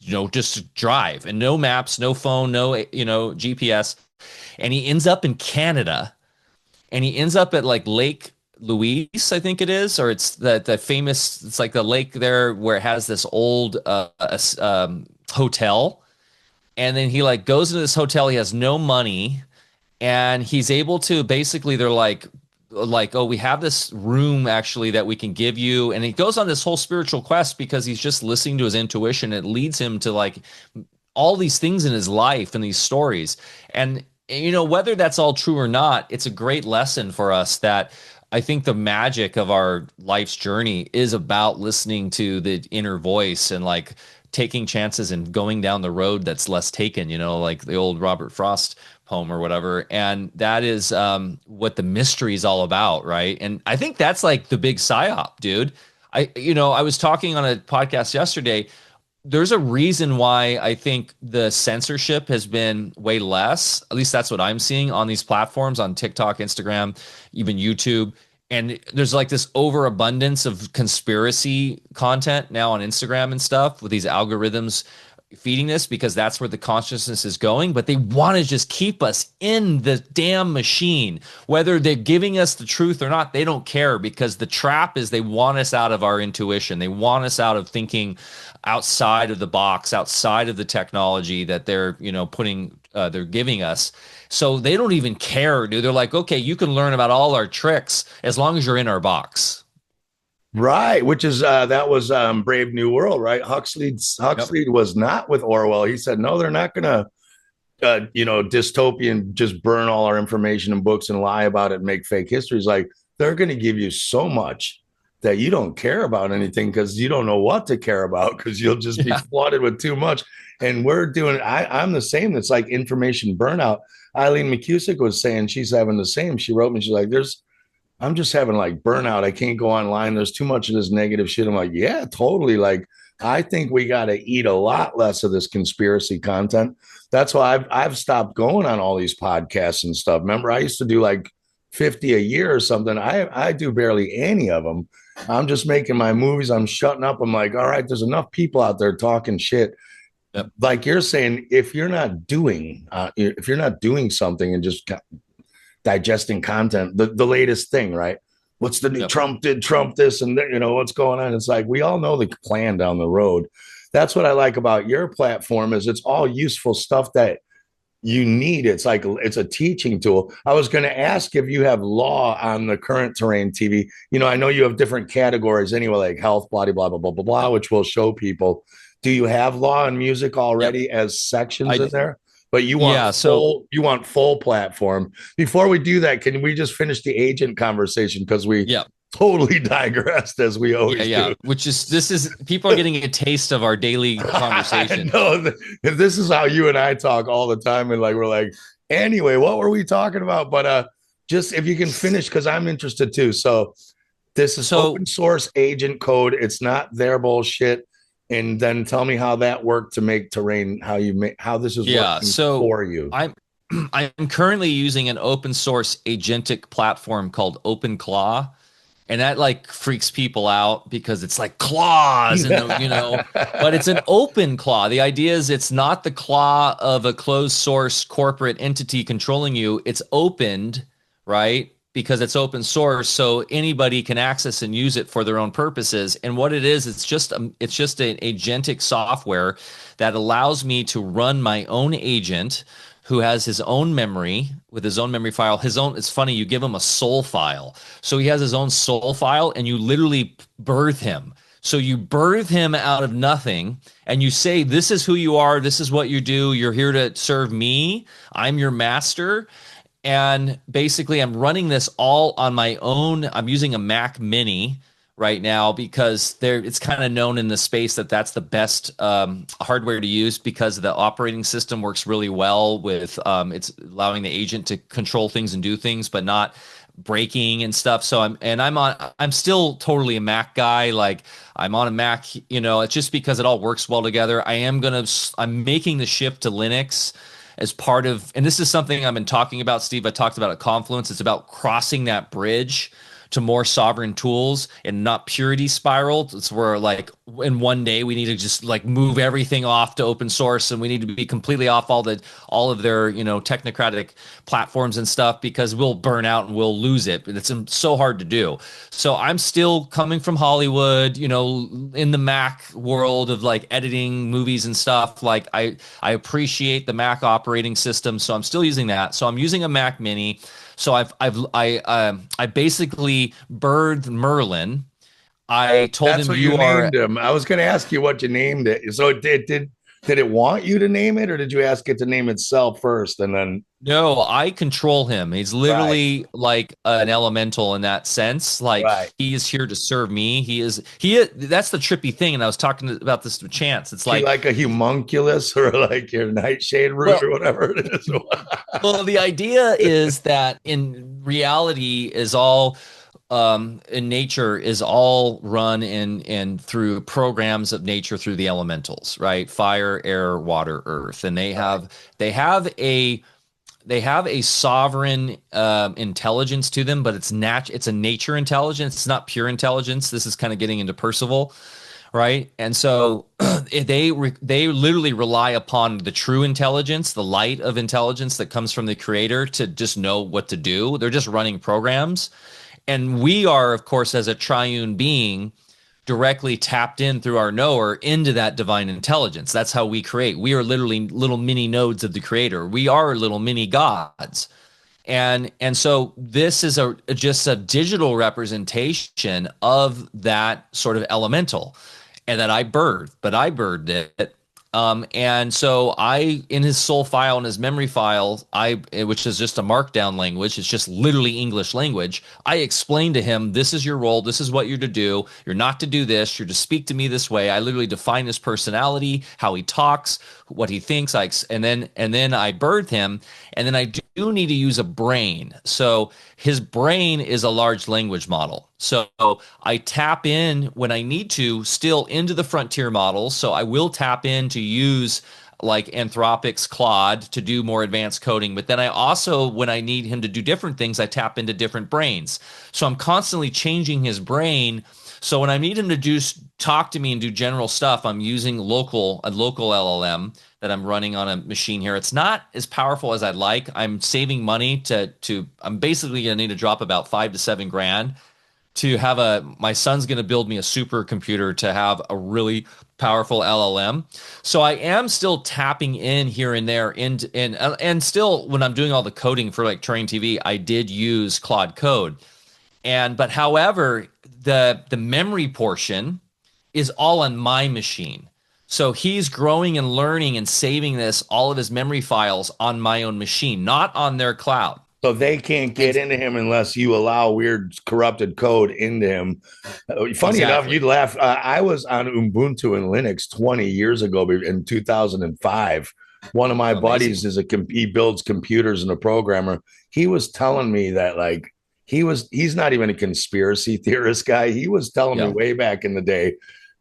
just to drive and no maps, no phone, no, GPS. And he ends up in Canada and he ends up at like Lake Louise, I think it is, or it's the famous, it's like the lake there where it has this old hotel. And then he like goes into this hotel. He has no money and he's able to basically, they're like, oh, we have this room actually that we can give you. And he goes on this whole spiritual quest because he's just listening to his intuition. It leads him to like all these things in his life and these stories. And, whether that's all true or not, it's a great lesson for us that I think the magic of our life's journey is about listening to the inner voice and like taking chances and going down the road that's less taken, like the old Robert Frost poem or whatever. And that is what the mystery is all about, right? And I think that's like the big psyop, dude. I was talking on a podcast yesterday. there's a reason why I think the censorship has been way less. At least that's what I'm seeing on these platforms, on TikTok, Instagram, even YouTube. And there's like this overabundance of conspiracy content now on Instagram and stuff with these algorithms feeding this, because that's where the consciousness is going. But they want to just keep us in the damn machine. Whether they're giving us the truth or not, they don't care, because the trap is they want us out of our intuition. They want us out of thinking outside of the box, outside of the technology that they're, they're giving us. So they don't even care, dude. They're like, okay, you can learn about all our tricks as long as you're in our box. Right, which is that was Brave New World, right? Huxley was not with Orwell. He said, no, they're not going to, dystopian, just burn all our information and books and lie about it and make fake histories. Like, they're going to give you so much that you don't care about anything, because you don't know what to care about, because you'll just be flooded with too much. And we're doing, I'm the same. It's like information burnout. Eileen McCusick was saying she's having the same. She wrote me, she's like, I'm just having like burnout. I can't go online. There's too much of this negative shit. I'm like, yeah, totally. Like, I think we got to eat a lot less of this conspiracy content. That's why I've stopped going on all these podcasts and stuff. Remember, I used to do like 50 a year or something. I do barely any of them. I'm just making my movies. I'm shutting up. I'm like, all right, there's enough people out there talking shit. Yep. Like you're saying, if you're not doing something and just digesting content, the latest thing, right? What's the new Trump this and what's going on? It's like, we all know the plan down the road. That's what I like about your platform, is it's all useful stuff that you need. It's like, it's a teaching tool. I was going to ask if you have law on the Current Terrain TV. I know you have different categories anyway, like health, blah, blah, blah, blah, blah, blah, which will show people. Do you have law and music already as sections in there? But you want full platform. Before we do that, can we just finish the agent conversation? Because we totally digressed, as we always do. Which is people are getting a taste of our daily conversation. No, this is how you and I talk all the time, and like we're like, anyway, what were we talking about? But just if you can finish, because I'm interested too. So this is open source agent code. It's not their bullshit. And then tell me how that worked to make Terrain, how this is working for you. I'm currently using an open source agentic platform called OpenClaw, and that like freaks people out because it's like claws, and but it's an open claw. The idea is it's not the claw of a closed source corporate entity controlling you. It's opened, right? Because it's open source, so anybody can access and use it for their own purposes. And what it is, it's just an agentic software that allows me to run my own agent, who has his own memory with his own memory file. It's funny, you give him a soul file. So he has his own soul file, and you literally birth him. So you birth him out of nothing, and you say, this is who you are. This is what you do. You're here to serve me. I'm your master. And basically, I'm running this all on my own. I'm using a Mac Mini right now because it's kind of known in the space that that's the best hardware to use, because the operating system works really well with it's allowing the agent to control things and do things, but not breaking and stuff. So I'm still totally a Mac guy. Like, I'm on a Mac, it's just because it all works well together. I'm making the shift to Linux as part of, and this is something I've been talking about, Steve. I talked about at Confluence. It's about crossing that bridge to more sovereign tools and not purity spiral. It's where, like, in one day we need to just like move everything off to open source, and we need to be completely off all of their technocratic platforms and stuff, because we'll burn out and we'll lose it. It's so hard to do. So I'm still coming from Hollywood, in the Mac world of like editing movies and stuff. Like, I appreciate the Mac operating system, so I'm still using that. So I'm using a Mac Mini. So I basically birthed Merlin. I told That's him what you named him. I was going to ask you what you named it. So did it want you to name it, or did you ask it to name itself first and then? No, I control him. He's literally like an elemental in that sense. Like, he is here to serve me. He is. That's the trippy thing. And I was talking about this with Chance. It's like a homunculus, or like your nightshade root, or whatever it is. Well, the idea is that in reality is all in nature is all run in through programs of nature through the elementals, right? Fire, air, water, earth, and they have a sovereign intelligence to them, but it's a nature intelligence. It's not pure intelligence. This is kind of getting into Percival, right? And so they literally rely upon the true intelligence, the light of intelligence that comes from the creator to just know what to do. They're just running programs. And we are, of course, as a triune being, directly tapped in through our knower into that divine intelligence. That's how we create. We are literally little mini nodes of the creator. We are little mini gods. And so this is just a digital representation of that sort of elemental, and that I birthed it. And so in his soul file, in his memory file, which is just a markdown language, it's just literally English language. I explained to him, this is your role. This is what you're to do. You're not to do this. You're to speak to me this way. I literally define his personality, how he talks, what he thinks. And then I birthed him. And then I do need to use a brain. So his brain is a large language model. So I tap in when I need to still into the frontier models. So I will tap in to use like Anthropic's Claude to do more advanced coding. But then I also, when I need him to do different things, I tap into different brains. So I'm constantly changing his brain. So when I need him to talk to me and do general stuff, I'm using a local LLM that I'm running on a machine here. It's not as powerful as I'd like. I'm saving money I'm basically gonna need to drop about $5 to $7 grand to have my son's going to build me a supercomputer to have a really powerful LLM. So I am still tapping in here and there and still when I'm doing all the coding for like Terrain TV, I did use Claude Code. But however, the memory portion is all on my machine. So he's growing and learning and saving all of his memory files on my own machine, not on their cloud. So they can't get into him unless you allow weird corrupted code into him. Funny enough, you'd laugh. I was on Ubuntu and Linux 20 years ago in 2005. One of my buddies he builds computers and a programmer. He was telling me that like he's not even a conspiracy theorist guy. He was telling me way back in the day,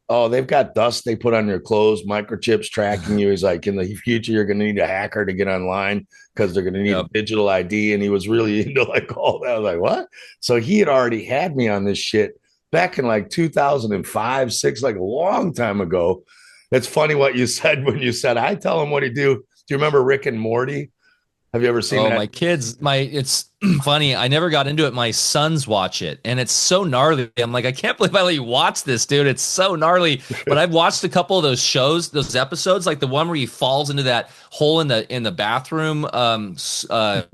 oh, they've got dust they put on your clothes, microchips tracking you. He's like, in the future, you're going to need a hacker to get online because they're going to need a digital ID. And he was really into like all that. I was like, what? So he had already had me on this shit back in like 2005, 6, like a long time ago. It's funny what you said when you said, I tell him what he do. Do you remember Rick and Morty? Have you ever seen that? My kids, it's funny. I never got into it. My sons watch it and it's so gnarly. I'm like, I can't believe I let you watch this, dude. It's so gnarly. But I've watched a couple of those those episodes, like the one where he falls into that hole in the bathroom. Have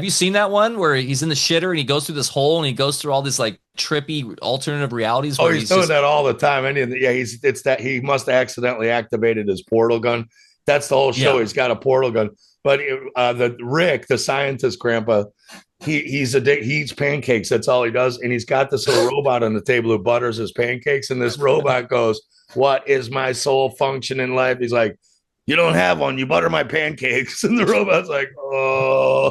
you seen that one where he's in the shitter and he goes through this hole and he goes through all this like trippy alternative realities? Oh, he's doing that all the time. It's that he must have accidentally activated his portal gun. That's the whole show. Yeah. He's got a portal gun. But Rick, the scientist grandpa, he eats pancakes. That's all he does. And he's got this little robot on the table who butters his pancakes. And this robot goes, what is my sole function in life? He's like, you don't have one. You butter my pancakes. And the robot's like, oh.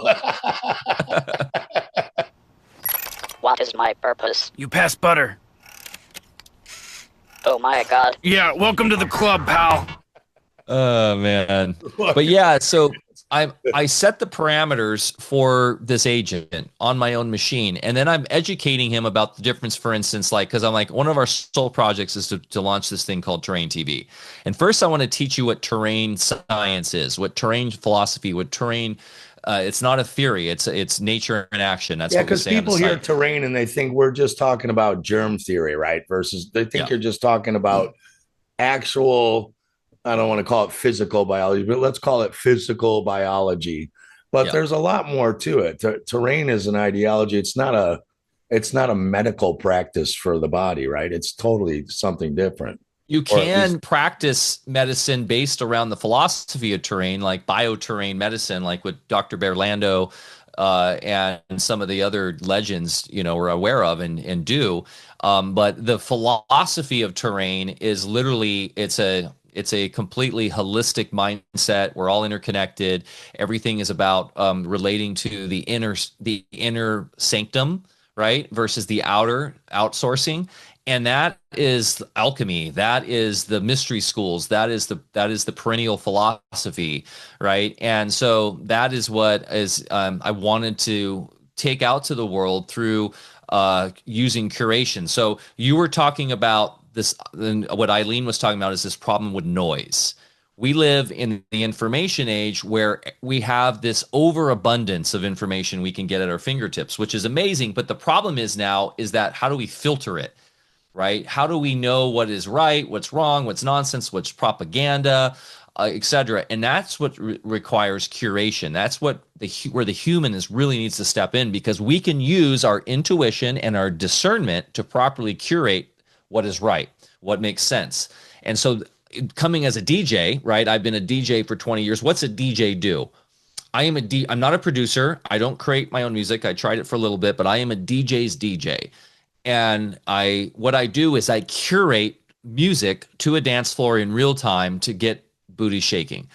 What is my purpose? You pass butter. Oh my God. Yeah, welcome to the club, pal. Oh, man. But yeah, so I set the parameters for this agent on my own machine, and then I'm educating him about the difference, for instance, like, because I'm like, one of our soul projects is to launch this thing called Terrain TV. And first I want to teach you what terrain science is, what terrain philosophy, what terrain, it's not a theory, it's nature in action. That's because people hear terrain and they think we're just talking about germ theory, right? Versus they think you're just talking about actual, I don't want to call it physical biology, but let's call it physical biology. But there's a lot more to it. Terrain is an ideology. It's not a medical practice for the body, right? It's totally something different. You can practice medicine based around the philosophy of terrain, like bioterrain medicine, like what Dr. Berlando and some of the other legends, are aware of and do. But the philosophy of terrain is literally, it's a completely holistic mindset. We're all interconnected. Everything is about relating to the inner sanctum, right? Versus the outer outsourcing. And that is alchemy. That is the mystery schools. That is the perennial philosophy, right? And so that is what is I wanted to take out to the world through using curation. So you were talking about this, and what Eileen was talking about is this problem with noise. We live in the information age where we have this overabundance of information we can get at our fingertips, which is amazing. But the problem is now is that how do we filter it, right? How do we know what is right, what's wrong, what's nonsense, what's propaganda, etc. And that's what requires curation. That's what where the human is really needs to step in, because we can use our intuition and our discernment to properly curate what is right, what makes sense. And so coming as a DJ, right? I've been a DJ for 20 years. What's a DJ do? I'm not a producer. I don't create my own music. I tried it for a little bit, but I am a DJ's DJ. And what I do is I curate music to a dance floor in real time to get booty shaking.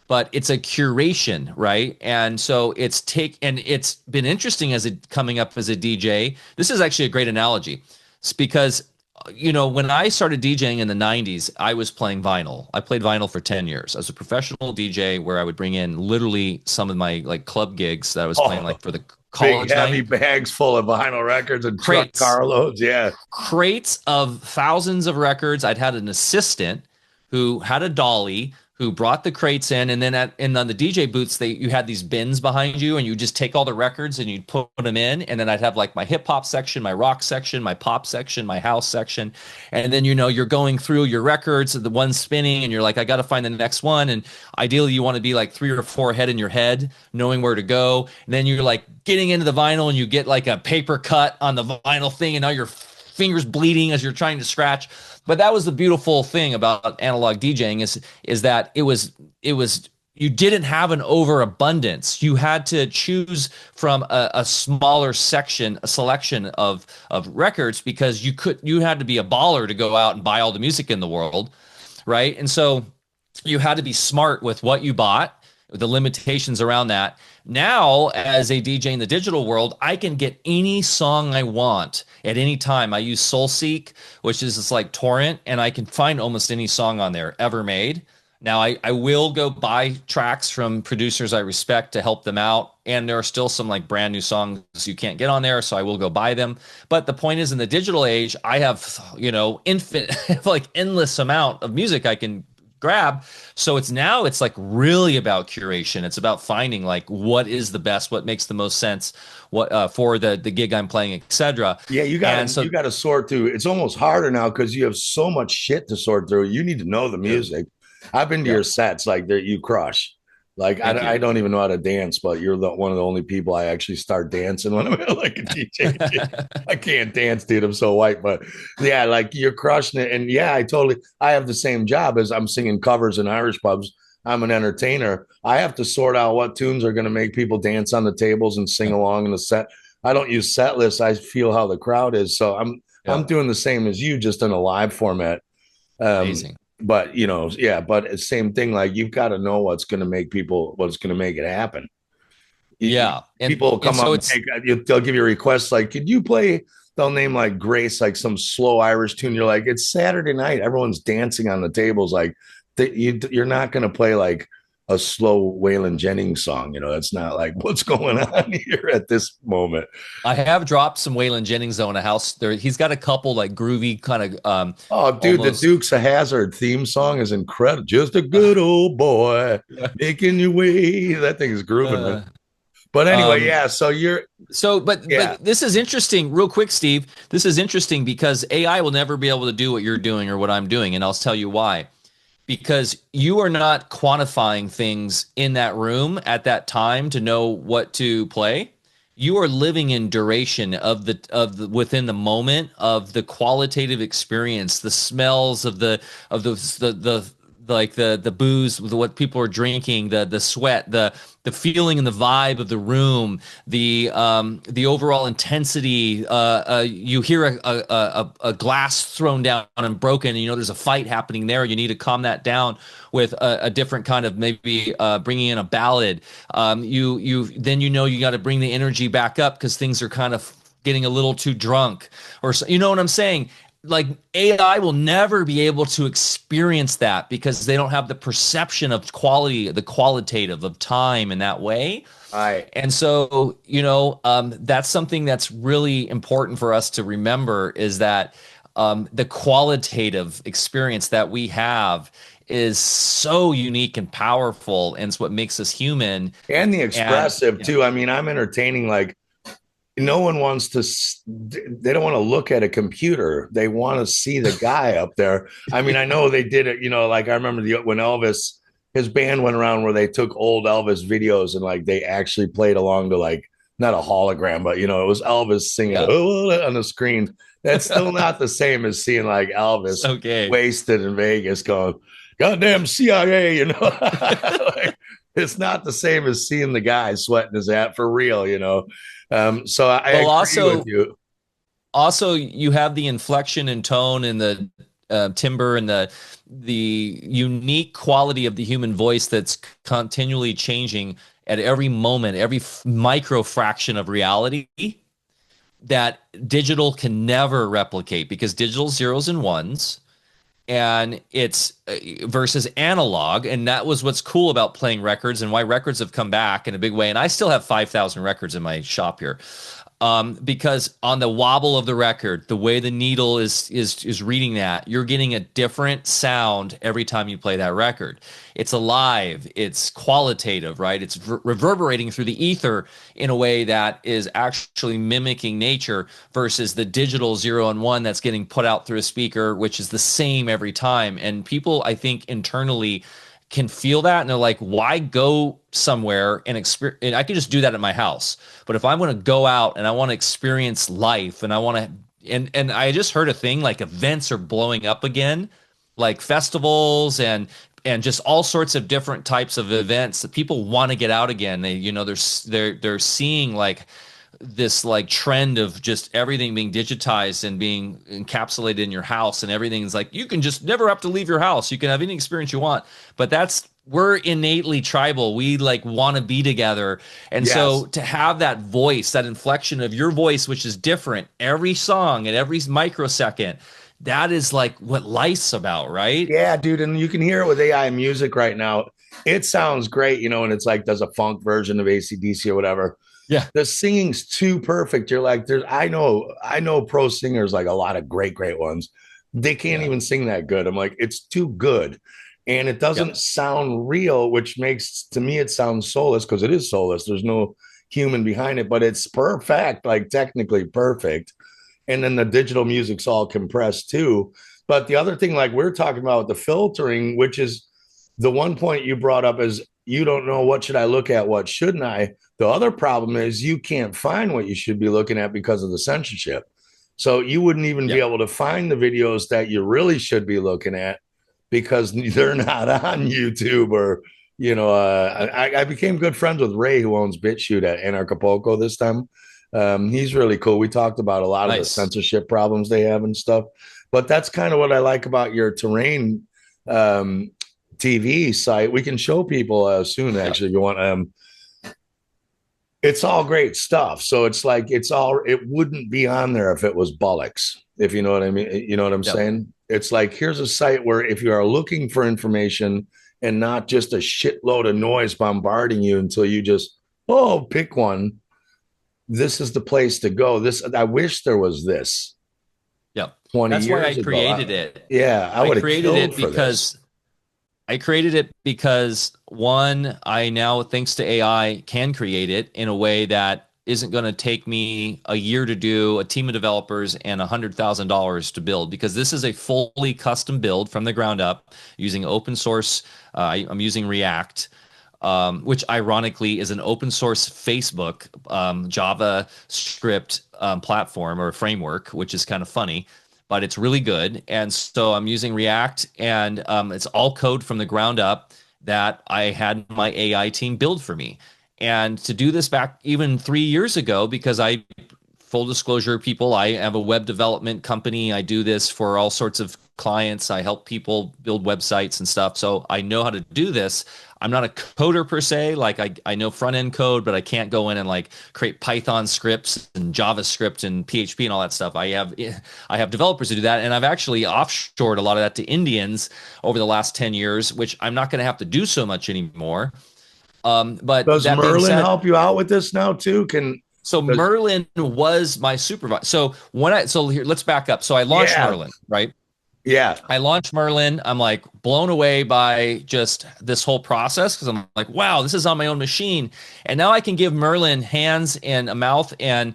But it's a curation, right? And so it's been interesting coming up as a DJ. This is actually a great analogy. It's because when I started DJing in the 90s, I was playing vinyl. I played vinyl for 10 years. I was a professional DJ where I would bring in literally some of my like club gigs that I was playing like for the college big heavy night. bags full of vinyl records and Crates. truck carloads. Yeah. Crates of thousands of records. I'd had an assistant who had a dolly who brought the crates in, and then on the DJ booths, you had these bins behind you, and you just take all the records and you'd put them in, and then I'd have like my hip hop section, my rock section, my pop section, my house section, and then you're going through your records, the one spinning, and you're like, I got to find the next one, and ideally you want to be like 3 or 4 ahead in your head, knowing where to go, and then you're like getting into the vinyl, and you get like a paper cut on the vinyl thing, and now your fingers bleeding as you're trying to scratch. But that was the beautiful thing about analog DJing is that it was you didn't have an overabundance. You had to choose from a smaller selection of records, because you had to be a baller to go out and buy all the music in the world, right? And so you had to be smart with what you bought, the limitations around that. Now, as a DJ in the digital world, I can get any song I want at any time. I use SoulSeek, which is this like torrent, and I can find almost any song on there ever made. Now, I will go buy tracks from producers I respect to help them out, and there are still some like brand new songs you can't get on there, so I will go buy them. But the point is, in the digital age, I have infinite, like endless amount of music I can grab. So it's like really about curation. It's about finding like what is the best, what makes the most sense, what for the gig I'm playing, etc. Yeah, you got to sort through. It's almost harder now because you have so much shit to sort through. You need to know the music. I've been to your sets, like you crush. Like I don't even know how to dance, but you're one of the only people I actually start dancing when I'm like a DJ. I can't dance, dude. I'm so white, but yeah, like you're crushing it. And yeah, I have the same job as I'm singing covers in Irish pubs. I'm an entertainer. I have to sort out what tunes are going to make people dance on the tables and sing along in the set. I don't use set lists. I feel how the crowd is. So I'm doing the same as you, just in a live format. Amazing. But but same thing. Like you've got to know what's going to make it happen. People come up and they'll give you requests like, could you play? They'll name like Grace, like some slow Irish tune. You're like, it's Saturday night. Everyone's dancing on the tables. Like you're not going to play like a slow Waylon Jennings song. That's not like what's going on here at this moment. I have dropped some Waylon Jennings though in a house there. He's got a couple like groovy kind of the Dukes of Hazzard theme song is incredible. Just a good old boy making your way. That thing is grooving, man. But anyway, but this is interesting. Real quick, Steve, this is interesting because AI will never be able to do what you're doing or what I'm doing, and I'll tell you why. Because you are not quantifying things in that room at that time to know what to play. You are living in duration of the within the moment of the qualitative experience, the smells of the booze, what people are drinking, the sweat, the feeling and the vibe of the room, the overall intensity. You hear a glass thrown down and broken, and there's a fight happening there. You need to calm that down with a different kind of maybe bringing in a ballad. You got to bring the energy back up because things are kind of getting a little too drunk, or you know what I'm saying? Like AI will never be able to experience that because they don't have the perception of quality, the qualitative of time in that way. I And so, that's something that's really important for us to remember is that the qualitative experience that we have is so unique and powerful, and it's what makes us human. and the And expressive yeah, too. I mean, I'm entertaining. Like no one wants to. They don't want to look at a computer. They want to see the guy up there. I mean, I know they did it. Like I remember when Elvis, his band went around where they took old Elvis videos and like they actually played along to like not a hologram, but it was Elvis singing yeah, on the screen. That's still not the same as seeing like Elvis okay. wasted in Vegas going, "Goddamn CIA," like, it's not the same as seeing the guy sweating his ass for real. So I Well, agree with you. also you have the inflection and tone and the timbre and the unique quality of the human voice that's continually changing at every moment, every micro fraction of reality that digital can never replicate because digital zeros and ones, and it's versus analog. And that was what's cool about playing records and why records have come back in a big way. And I still have 5,000 records in my shop here. Because on the wobble of the record, the way the needle is reading that, you're getting a different sound every time you play that record. It's alive, it's qualitative, right? It's reverberating through the ether in a way that is actually mimicking nature versus the digital 0 and 1 that's getting put out through a speaker, which is the same every time. And people, I think, internally can feel that, and they're like, why go somewhere and experience? And I can just do that at my house. But if I want to go out and I want to experience life and I want to, and I just heard a thing like events are blowing up again, like festivals and just all sorts of different types of events that people want to get out again. They're seeing like this like trend of just everything being digitized and being encapsulated in your house, and everything's like you can just never have to leave your house, you can have any experience you want. But we're innately tribal, we like want to be together. And Yes. so to have that voice, that inflection of your voice, which is different every song and every microsecond, that is like what life's about, right? Yeah, dude. And you can hear it with AI music right now. It sounds great, and it's like does a funk version of AC/DC or whatever. Yeah. The singing's too perfect. You're like, I know pro singers, like a lot of great ones. They can't even sing that good. I'm like, it's too good. And it doesn't sound real, which makes, to me, it sounds soulless because it is soulless. There's no human behind it, but it's perfect, like technically perfect. And then the digital music's all compressed too. But the other thing, like we're talking about the filtering, which is the one point you brought up is you don't know what should I look at, what shouldn't I? The other problem is you can't find what you should be looking at because of the censorship. So you wouldn't even be able to find the videos that you really should be looking at because they're not on YouTube or, I became good friends with Ray, who owns BitChute at Anarchapulco this time. He's really cool. We talked about a lot of the censorship problems they have and stuff. But that's kind of what I like about your terrain TV site. We can show people soon, actually, if you want. It's all great stuff. So it's like it wouldn't be on there if it was bollocks, if you know what I mean. You know what I'm saying? It's like, here's a site where if you are looking for information and not just a shitload of noise bombarding you until you just, pick one. This is the place to go. I wish there was this. Yeah. 20 That's years why I ago. created it. Yeah, I would have created it because I created it because one, I now, thanks to AI, can create it in a way that isn't going to take me a year to do, a team of developers, and $100,000 to build, because this is a fully custom build from the ground up using open source. I'm using React, which ironically is an open source Facebook JavaScript platform or framework, which is kind of funny, but it's really good. And so I'm using React, and it's all code from the ground up that I had my AI team build for me. And to do this back even 3 years ago, because full disclosure, people, I have a web development company. I do this for all sorts of clients. I help people build websites and stuff. So I know how to do this. I'm not a coder per se. Like I know front end code, but I can't go in and like create Python scripts and JavaScript and PHP and all that stuff. I have developers who do that, and I've actually offshored a lot of that to Indians over the last 10 years, which I'm not going to have to do so much anymore. But does that being Merlin said, help you out with this now too? So Merlin was my supervisor. So here, let's back up. So I launched Merlin, right? Yeah. I launched Merlin. I'm like blown away by just this whole process because I'm like, wow, this is on my own machine. And now I can give Merlin hands and a mouth and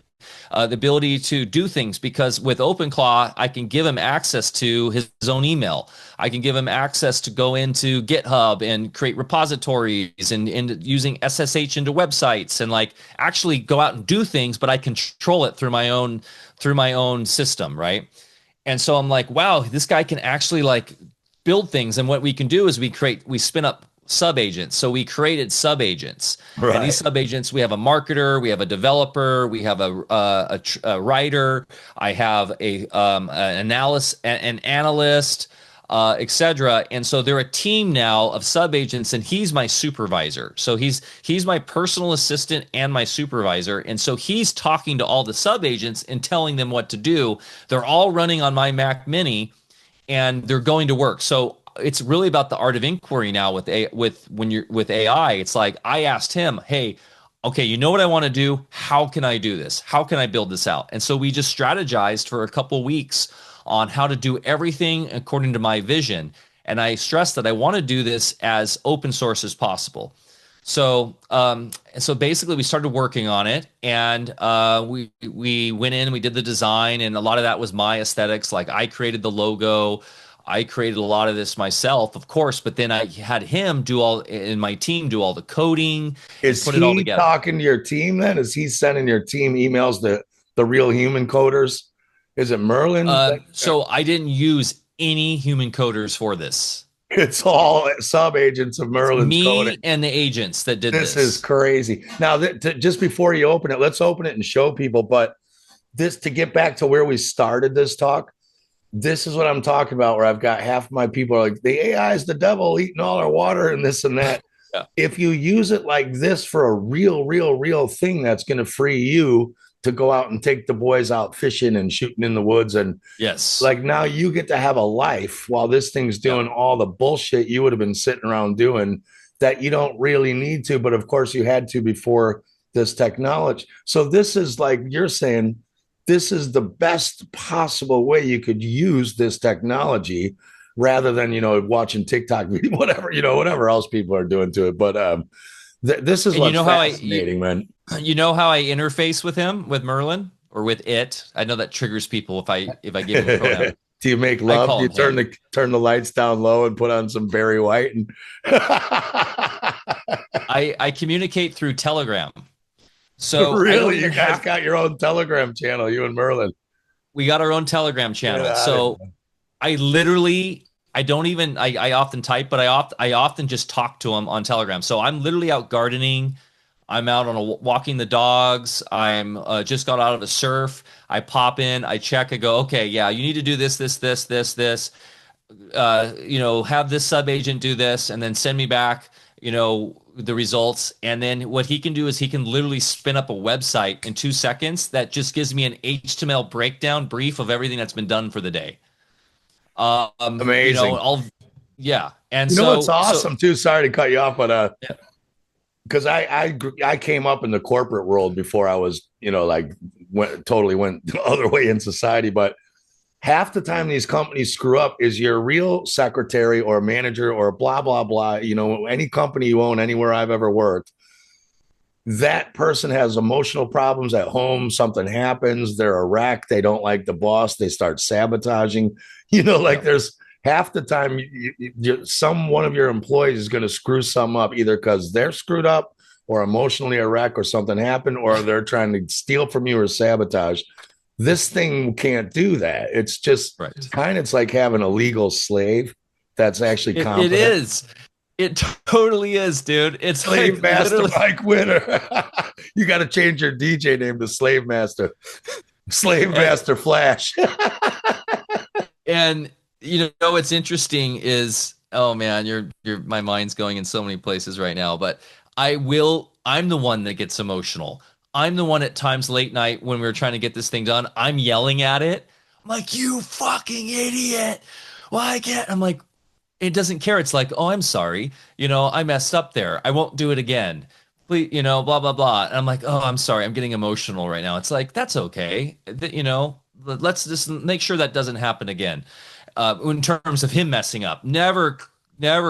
the ability to do things, because with OpenClaw, I can give him access to his own email. I can give him access to go into GitHub and create repositories and using SSH into websites and like actually go out and do things, but I control it through my own system, right? And so I'm like, wow, this guy can actually like build things. And what we can do is we spin up sub agents. So we created sub agents. Right. And these sub agents, we have a marketer, we have a developer, we have a writer, I have an analyst, etc. And so they're a team now of sub agents, and he's my supervisor. So he's my personal assistant and my supervisor. And so he's talking to all the sub agents and telling them what to do. They're all running on my Mac Mini, and they're going to work. So it's really about the art of inquiry now with AI. It's like I asked him, hey, okay, you know what I want to do? How can I do this? How can I build this out? And so we just strategized for a couple weeks on how to do everything according to my vision. And I stressed that I want to do this as open source as possible. So basically we started working on it, and we went in, we did the design, and a lot of that was my aesthetics. Like I created the logo, I created a lot of this myself, of course, but then I had him in my team do all the coding. Is put it all he together. talking to your team then? Is he sending your team emails to the real human coders? Is it Merlin? So I didn't use any human coders for this. It's all sub agents of Merlin's me coding. And the agents that did this. This is crazy. Now, just before you open it, let's open it and show people. But this, to get back to where we started this talk, this is what I'm talking about, where I've got half of my people are like, the AI is the devil eating all our water and this and that. Yeah. If you use it like this for a real thing, that's going to free you to go out and take the boys out fishing and shooting in the woods. And yes, like now you get to have a life while this thing's doing all the bullshit you would have been sitting around doing that you don't really need to. But of course you had to before this technology. So this is like you're saying, this is the best possible way you could use this technology rather than, watching TikTok video, whatever else people are doing to it. But this is what's fascinating, man. You know how I interface with him, with Merlin, or with it? I know that triggers people if I give him a pronoun. Do you make love? Do you turn the lights down low and put on some Barry White? And I communicate through Telegram. So really, you guys got your own Telegram channel, you and Merlin. We got our own Telegram channel. So I often type, but I often just talk to him on Telegram. So I'm literally out gardening. I'm out walking the dogs. I'm just got out of a surf. I pop in, I check, I go, okay, yeah, you need to do this. Have this sub agent do this, and then send me back, the results. And then what he can do is he can literally spin up a website in 2 seconds that just gives me an HTML breakdown brief of everything that's been done for the day. Amazing. And what's awesome too? Sorry to cut you off, but because I came up in the corporate world before I was, went the other way in society. But half the time these companies screw up is your real secretary or manager or blah, blah, blah. Any company you own, anywhere I've ever worked, that person has emotional problems at home. Something happens. They're a wreck. They don't like the boss. They start sabotaging, there's half the time one of your employees is going to screw something up either because they're screwed up or emotionally a wreck or something happened, or they're trying to steal from you or sabotage. This thing can't do that. It's just it's like having a legal slave that's actually competent. It is. It totally is, dude. It's Slave Master Mike Winter. You got to change your DJ name to Slave Master. Slave Master Flash. And You know what's interesting is, oh man, you're my mind's going in so many places right now, but I'm the one that gets emotional. I'm the one at times late night when we were trying to get this thing done, I'm yelling at it. I'm like, you fucking idiot. Why can't I'm like, it doesn't care. It's like, oh, I'm sorry. I messed up there. I won't do it again. Please, blah, blah, blah. And I'm like, oh, I'm sorry. I'm getting emotional right now. It's like, that's okay. Let's just make sure that doesn't happen again. In terms of him messing up, never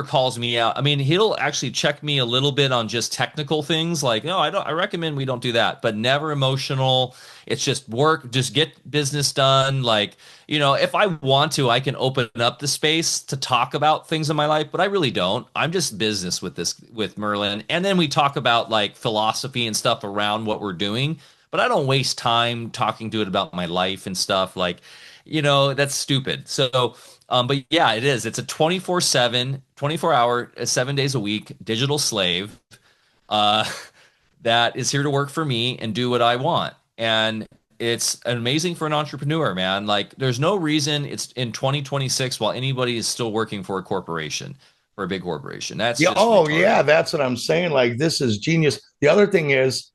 calls me out. I mean, he'll actually check me a little bit on just technical things like, no, I recommend we don't do that, but never emotional. It's just work, just get business done. Like, if I want to, I can open up the space to talk about things in my life, but I really don't. I'm just business with Merlin. And then we talk about like philosophy and stuff around what we're doing, but I don't waste time talking to it about my life and stuff like, that's stupid. So, but yeah, it is. It's a 24/7, 24-hour, 7 days a week digital slave uh, that is here to work for me and do what I want. And it's amazing for an entrepreneur, man. Like, there's no reason it's in 2026 while anybody is still working for a corporation, for a big corporation. That's Yeah. just Oh, retarded. yeah. That's what I'm saying. Like, this is genius. The other thing is,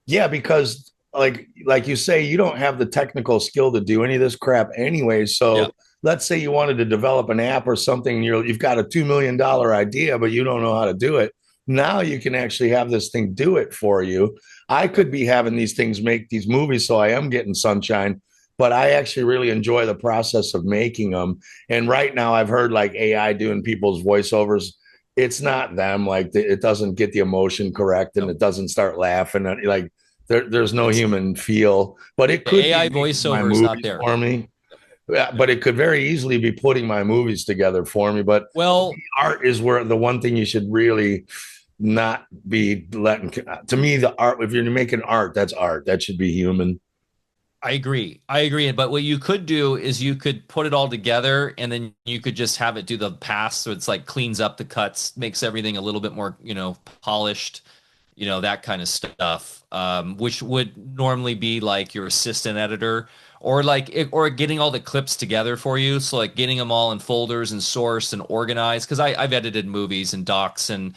yeah, because like you say, you don't have the technical skill to do any of this crap anyway. Yeah. So let's say you wanted to develop an app or something, you've got a $2 million idea, but you don't know how to do it. Now you can actually have this thing do it for you. I could be having these things make these movies, so I am getting sunshine, but I actually really enjoy the process of making them. And right now, I've heard like AI doing people's voiceovers. It's not them. Like it doesn't get the emotion correct, and No. it doesn't start laughing. Like there's no It's human feel, but it the could be AI making my voiceover is not movies there. for me. Yeah, but it could very easily be putting my movies together for me. But Well, art is where the one thing you should really not be letting. To me, the art. If you're making art, that's art. That should be human. I agree. I agree. But what you could do is you could put it all together and then you could just have it do the pass. So it's like cleans up the cuts, makes everything a little bit more, polished, that kind of stuff, which would normally be like your assistant editor or or getting all the clips together for you. So like getting them all in folders and sourced and organized. Cause I've edited movies and docs and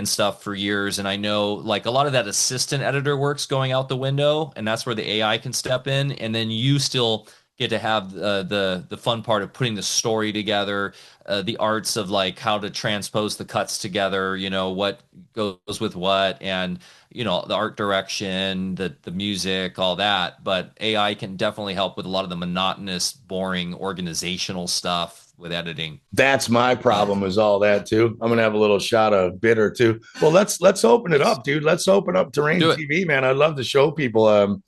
stuff for years. And I know like a lot of that assistant editor work's going out the window, and that's where the AI can step in. And then you still get to have the fun part of putting the story together, the arts of like how to transpose the cuts together, what goes with what, and the art direction, the music, all that. But AI can definitely help with a lot of the monotonous, boring organizational stuff with editing. That's my problem. Is all that too. I'm gonna have a little shot of bitter too. Well, let's open it up, dude. Let's open up Terrain Do it. TV, man. I'd love to show people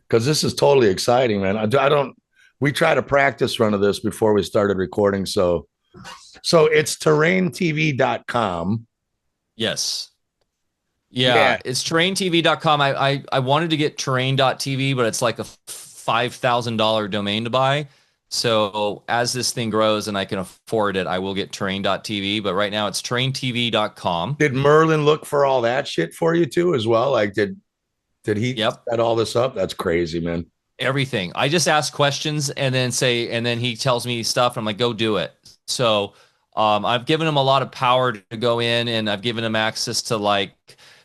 because this is totally exciting, man. I don't. We tried a practice run of this before we started recording, so it's terraintv.com. Yes. Yeah, Yeah. it's terraintv.com. I wanted to get terrain.tv, but it's like a $5,000 domain to buy. So as this thing grows and I can afford it, I will get terrain.tv. But right now it's terraintv.com. Did Merlin look for all that shit for you too as well? Like did he Yep. set all this up? That's crazy, man. Everything. I just ask questions and then he tells me stuff. And I'm like, go do it. So I've given him a lot of power to go in, and I've given him access to like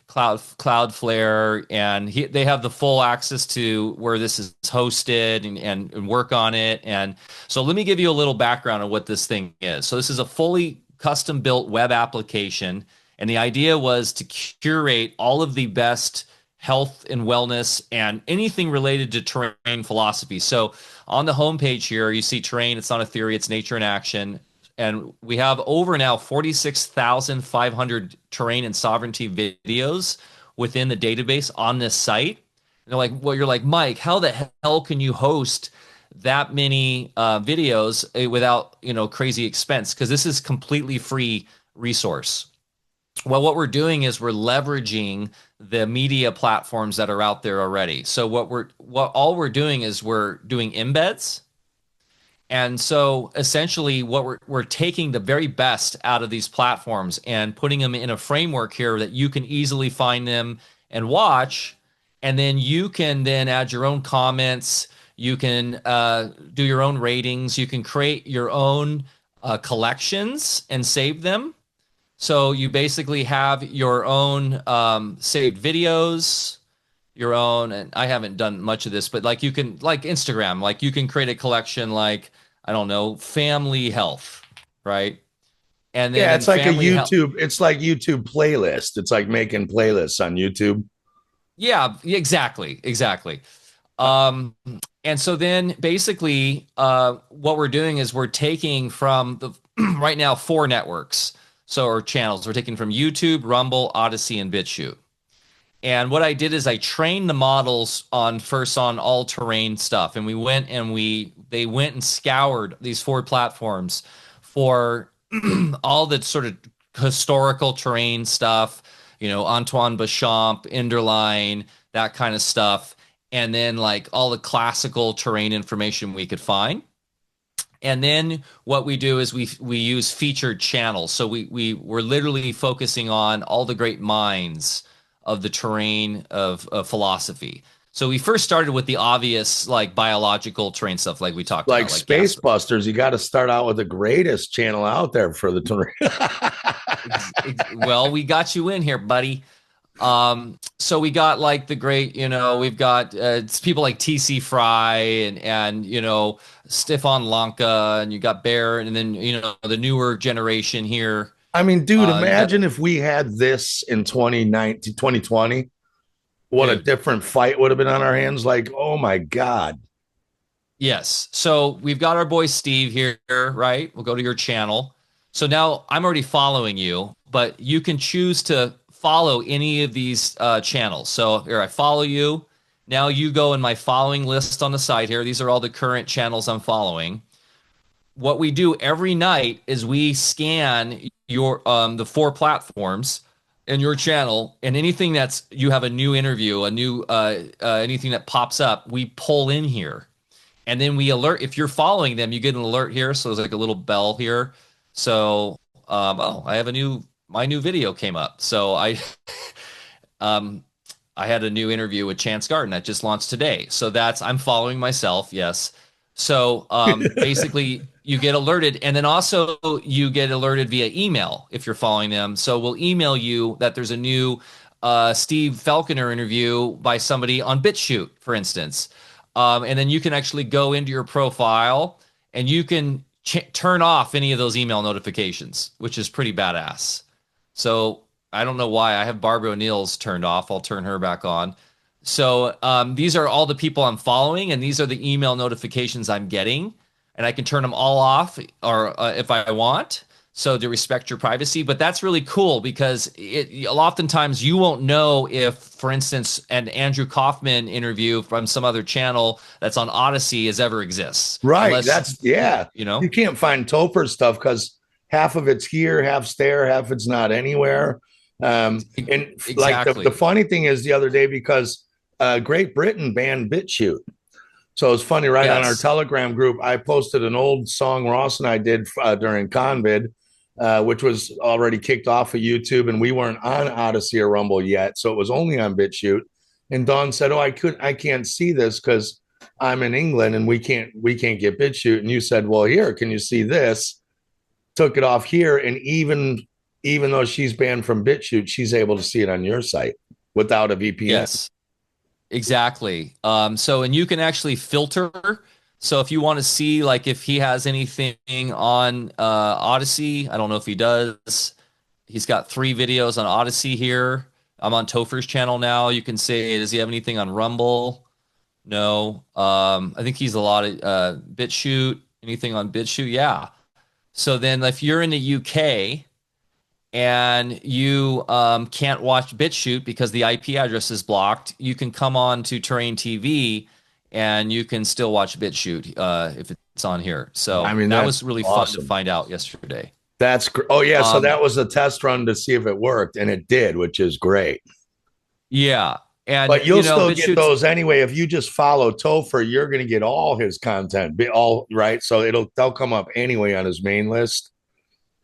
Cloudflare, and they have the full access to where this is hosted and work on it. And so let me give you a little background on what this thing is. So this is a fully custom built web application, and the idea was to curate all of the best health and wellness and anything related to terrain philosophy. So on the homepage here, you see terrain. It's not a theory, it's nature in action. And we have over now 46,500 terrain and sovereignty videos within the database on this site. And they're like, well, you're like, Mike, how the hell can you host that many videos without, crazy expense? Because this is completely free resource. Well, what we're doing is we're leveraging the media platforms that are out there already. So all we're doing is we're doing embeds. And so essentially what we're taking the very best out of these platforms and putting them in a framework here that you can easily find them and watch. And then you can then add your own comments, You can do your own ratings. You can create your own collections and save them. So you basically have your own saved videos, your own, and I haven't done much of this, but like you can, like Instagram, like you can create a collection like, I don't know, family health, right? And then Yeah, in it's like a family health, YouTube. It's like YouTube playlist. It's like making playlists on YouTube. yeah, exactly, exactly. Um, and so then basically, what we're doing is we're taking from the right now 4 networks, so or channels. We're taking from YouTube, Rumble, Odyssey, and BitChute. And what I did is I trained the models on first on all terrain stuff, and we went and they went and scoured these 4 platforms for all the sort of historical terrain stuff, Antoine Béchamp, Inderline, that kind of stuff, and then like all the classical terrain information we could find. And then what we do is we use featured channels. So we're literally focusing on all the great minds of the terrain of philosophy. So we first started with the obvious like biological terrain stuff, like we talked Like about, like Space Busters, you got to start out with the greatest channel out there for the terrain. well, we got you in here, buddy. So we got like the great, we've got it's people like TC Fry and Stefan Lanka, and you got Bear, and then the newer generation here. I mean, dude, imagine if we had this in 2019, 2020. What a different fight would have been on our hands. Like, oh my God. Yes. So we've got our boy Steve here, right? We'll go to your channel. So now I'm already following you, but you can choose to follow any of these channels. So here, I follow you. Now you go in my following list on the side here. These are all the current channels I'm following. What we do every night is we scan your the 4 platforms in your channel, and anything that's you have a new interview, a new anything that pops up, we pull in here, and then we alert. If you're following them, you get an alert here. So there's like a little bell here. So I have my new video came up. So I had a new interview with Chance Garden that just launched today. So I'm following myself. Yes. So basically you get alerted, and then also you get alerted via email if you're following them. So we'll email you that there's a new Steve Falconer interview by somebody on BitChute, for instance. And then you can actually go into your profile and you can turn off any of those email notifications, which is pretty badass. So I don't know why I have Barbara O'Neill's turned off. I'll turn her back on. So these are all the people I'm following, and these are the email notifications I'm getting, and I can turn them all off or if I want, so to respect your privacy. But that's really cool because oftentimes you won't know if, for instance, an Andrew Kaufman interview from some other channel that's on Odyssey ever exists. Right. You can't find Topher stuff because half of it's here, half's there, half it's not anywhere. And exactly. Like the funny thing is the other day, because Great Britain banned BitChute. So it's funny, right? Yes. On our Telegram group, I posted an old song Ross and I did during Convid, which was already kicked off of YouTube, and we weren't on Odyssey or Rumble yet. So it was only on BitChute. And Dawn said, I can't see this because I'm in England and we can't get BitChute. And you said, well, here, can you see this? Took it off here. And even though she's banned from BitChute, she's able to see it on your site without a VPN. Yes. Exactly. And you can actually filter. So if you want to see, like, if he has anything on Odyssey, I don't know if he does. He's got 3 videos on Odyssey here. I'm on Topher's channel now. You can say, does he have anything on Rumble? No. I think he's a lot of BitChute. Anything on BitChute? Yeah. So then if you're in the UK and you can't watch BitChute because the IP address is blocked, you can come on to Terrain TV and you can still watch BitChute if it's on here. So I mean, that was really awesome. Fun to find out yesterday. That's oh yeah, so that was a test run to see if it worked, and it did, which is great. Yeah. But you'll still get those anyway. If you just follow Topher, you're going to get all his content, all right. So they'll come up anyway on his main list.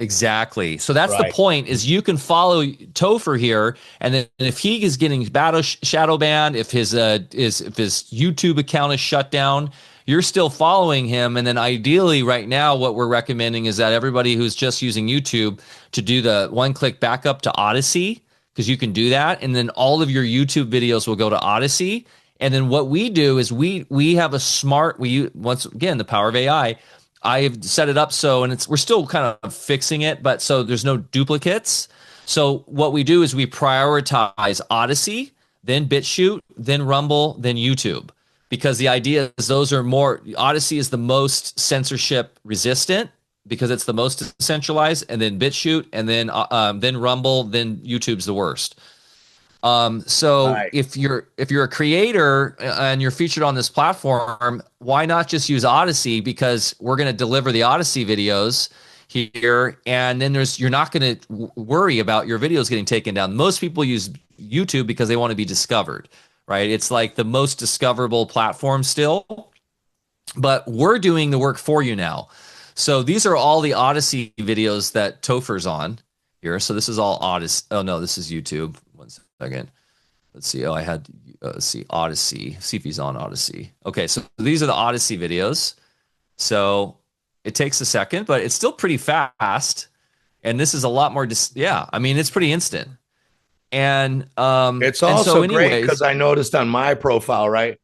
Exactly. So that's the Right. point, is you can follow Topher here, and then if he is getting shadow banned, if his if his YouTube account is shut down, you're still following him. And then ideally right now what we're recommending is that everybody who's just using YouTube to do the one-click backup to Odyssey, because you can do that, and then all of your YouTube videos will go to Odyssey. And then what we do is we have a smart, once again, the power of AI. I've set it up so, and we're still kind of fixing it, but so there's no duplicates. So what we do is we prioritize Odyssey, then BitChute, then Rumble, then YouTube, because the idea is those are more. Odyssey is the most censorship resistant because it's the most centralized, and then BitChute, and then Rumble, then YouTube's the worst. So Right. if you're a creator and you're featured on this platform, why not just use Odyssey? Because we're going to deliver the Odyssey videos here, and then you're not going to worry about your videos getting taken down. Most people use YouTube because they want to be discovered, right? It's like the most discoverable platform still, but we're doing the work for you now. So these are all the Odyssey videos that Topher's on here. So this is all Odyssey. Oh no, this is YouTube. One second. Let's see. Oh, I had let's see Odyssey. See if he's on Odyssey. Okay, so these are the Odyssey videos. So it takes a second, but it's still pretty fast. And this is a lot more. Yeah, I mean it's pretty instant. And It's and also so great anyways, because I noticed on my profile, right?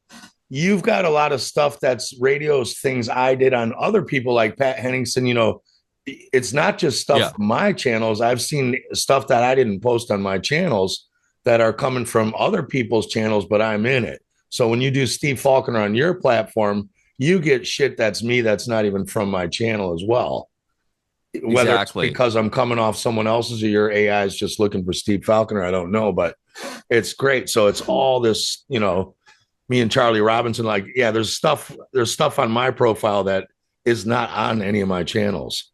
You've got a lot of stuff that's radios, things I did on other people like Pat Henningsen. It's not just stuff Yeah. from my channels. I've seen stuff that I didn't post on my channels that are coming from other people's channels, but I'm in it. So when you do Steve Faulkner on your platform, you get shit that's me that's not even from my channel as well. Whether exactly. it's because I'm coming off someone else's or your AI is just looking for Steve Falconer, I don't know, but it's great. So it's all this, me and Charlie Robinson, like, yeah, there's stuff on my profile that is not on any of my channels.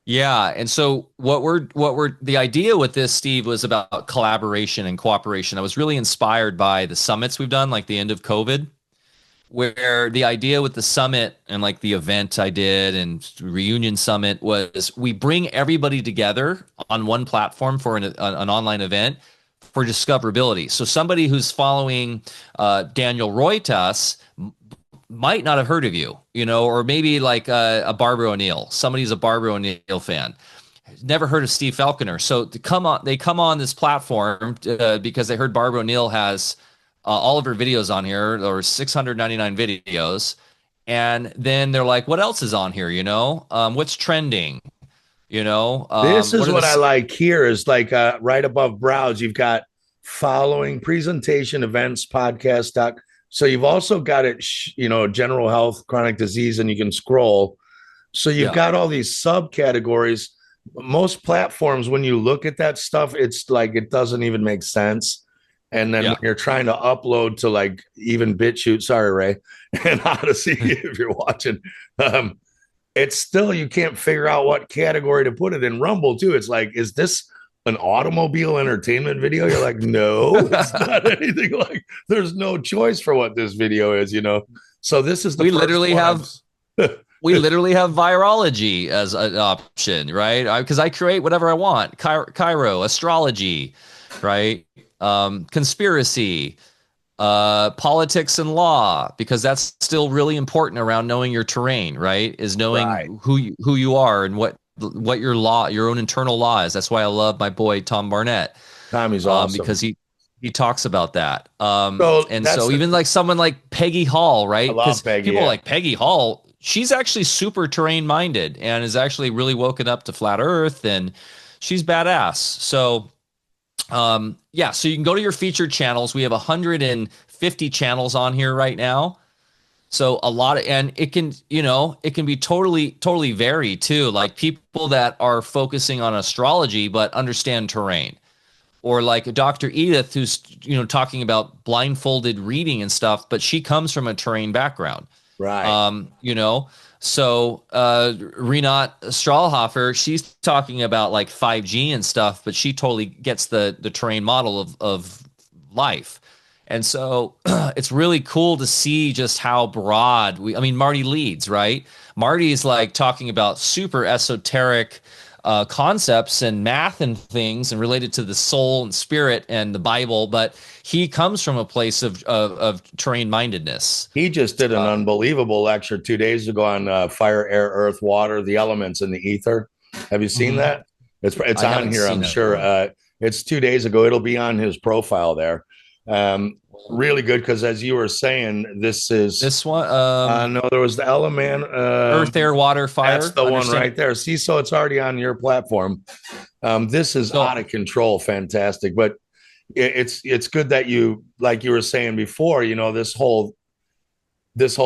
Yeah, and so the idea with this, Steve, was about collaboration and cooperation. I was really inspired by the summits we've done, like the end of COVID, where the idea with the summit and like the event I did and reunion summit was we bring everybody together on one platform for an online event for discoverability. So somebody who's following Daniel Roytas might not have heard of you, or maybe like a Barbara O'Neill. Somebody's a Barbara O'Neill fan, never heard of Steve Falconer. So they come on this platform because they heard Barbara O'Neill has all of her videos on here. There were 699 videos, and then they're like, "What else is on here? What's trending? This is what I like here is like right above browse, you've got following presentation events, podcast, doc. So you've also got it, general health, chronic disease, and you can scroll. So you've got all these subcategories. Most platforms, when you look at that stuff, it's like it doesn't even make sense. And then when you're trying to upload to like even BitChute, sorry, Ray, and Odyssey, if you're watching, it's still, you can't figure out what category to put it in. Rumble too. It's like, is this an automobile entertainment video? You're like, no, it's not anything like, there's no choice for what this video is, So this is we literally have virology as an option, right? Because I create whatever I want. Cairo, astrology, right? Conspiracy, politics and law, because that's still really important around knowing your terrain, right? Is knowing who you are and what your own internal law is. That's why I love my boy Tom Barnett. Tommy's awesome because he talks about that. So even like someone like Peggy Hall, right? Because people are like Peggy Hall. She's actually super terrain minded and is actually really woken up to flat Earth, and she's badass. So so you can go to your featured channels. We have 150 channels on here right now. So a lot and it can be totally vary too. Like people that are focusing on astrology, but understand terrain, or like Dr. Edith, who's, talking about blindfolded reading and stuff, but she comes from a terrain background. Right. So Renat Strahlhofer, she's talking about like 5G and stuff, but she totally gets the terrain model of life. And so it's really cool to see just how broad Marty leads, right? Marty is like talking about super esoteric concepts and math and things and related to the soul and spirit and the Bible, but he comes from a place of terrain mindedness. He just did an unbelievable lecture 2 days ago on fire, air, earth, water, the elements in the ether. Have you seen that? It's on here, I'm sure. It's 2 days ago. It'll be on his profile there. Really good, because as you were saying, this one. No, there was the element, earth, air, water, fire. That's the one right there. See, so it's already on your platform. This is out of control, fantastic. But it's good that you, like you were saying before, this whole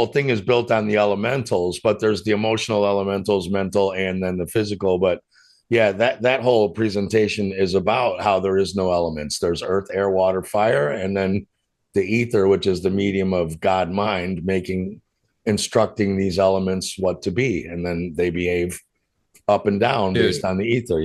thing is built on the elementals, but there's the emotional elementals, mental, and then the physical. But yeah, that whole presentation is about how there is no elements. There's earth, air, water, fire, and then the ether, which is the medium of God mind, instructing these elements what to be, and then they behave up and down based on the ether.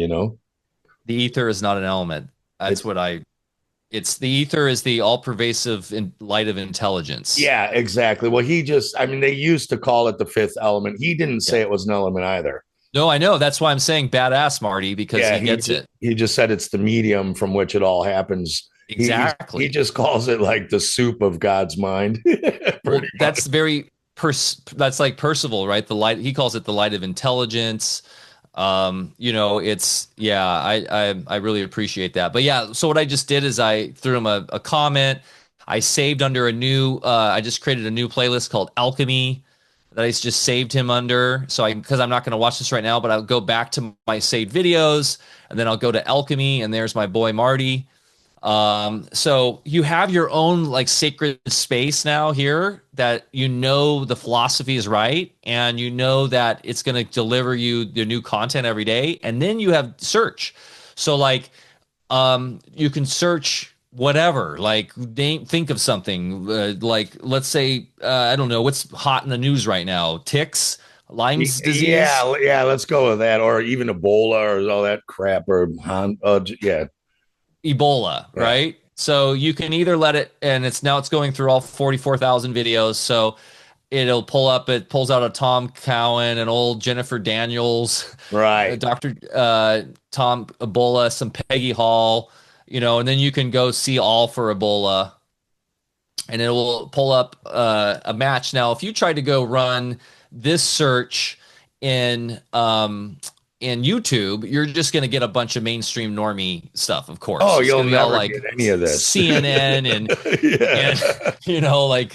The ether is not an element. It's the ether is the all-pervasive light of intelligence. Yeah, exactly. Well, they used to call it the fifth element. He didn't say it was an element either. No, I know. That's why I'm saying badass, Marty, because he gets it. He just said it's the medium from which it all happens. Exactly. He just calls it like the soup of God's mind. Well, that's that's like Percival, right? The light, he calls it the light of intelligence. I really appreciate that. But yeah, so what I just did is I threw him a comment. I saved under I just created a new playlist called Alchemy that I just saved him under. Because I'm not going to watch this right now, but I'll go back to my saved videos, and then I'll go to Alchemy, and there's my boy Marty. So you have your own like sacred space now here that the philosophy is right, and that it's going to deliver you the new content every day. And then you have search. So like, you can search whatever, like think of something, like let's say, I don't know, what's hot in the news right now? Ticks, Lyme's disease. Yeah. Let's go with that. Or even Ebola or all that crap, or Ebola, right? So you can either let it, and it's going through all 44,000 videos. So it pulls out a Tom Cowan, an old Jennifer Daniels, right? Dr. Tom Ebola, some Peggy Hall, and then you can go see all for Ebola, and it will pull up a match. Now, if you try to go run this search in YouTube, you're just going to get a bunch of mainstream normie stuff, of course. Oh, you'll never get any of this. CNN and like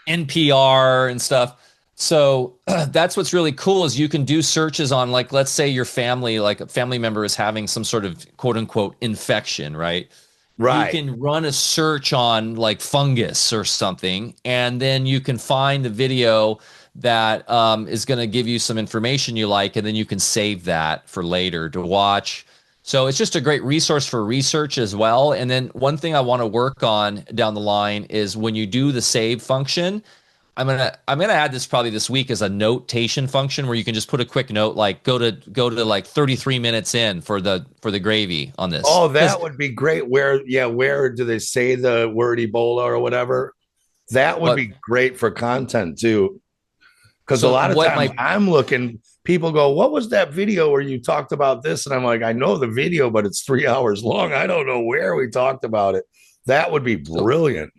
NPR and stuff. So that's what's really cool is you can do searches on, like, let's say your family, like a family member is having some sort of quote unquote infection, right? Right. You can run a search on like fungus or something, and then you can find the video that is going to give you some information you like, and then you can save that for later to watch. So it's just a great resource for research as well. And then one thing I want to work on down the line is when you do the save function, I'm gonna add this probably this week as a notation function where you can just put a quick note, like go to like 33 minutes in for the gravy on this. Oh, that would be great. Where do they say the word Ebola or whatever? That would be great for content too. Because a lot of times I'm looking, people go, what was that video where you talked about this? And I'm like, I know the video, but it's 3 hours long. I don't know where we talked about it. That would be brilliant.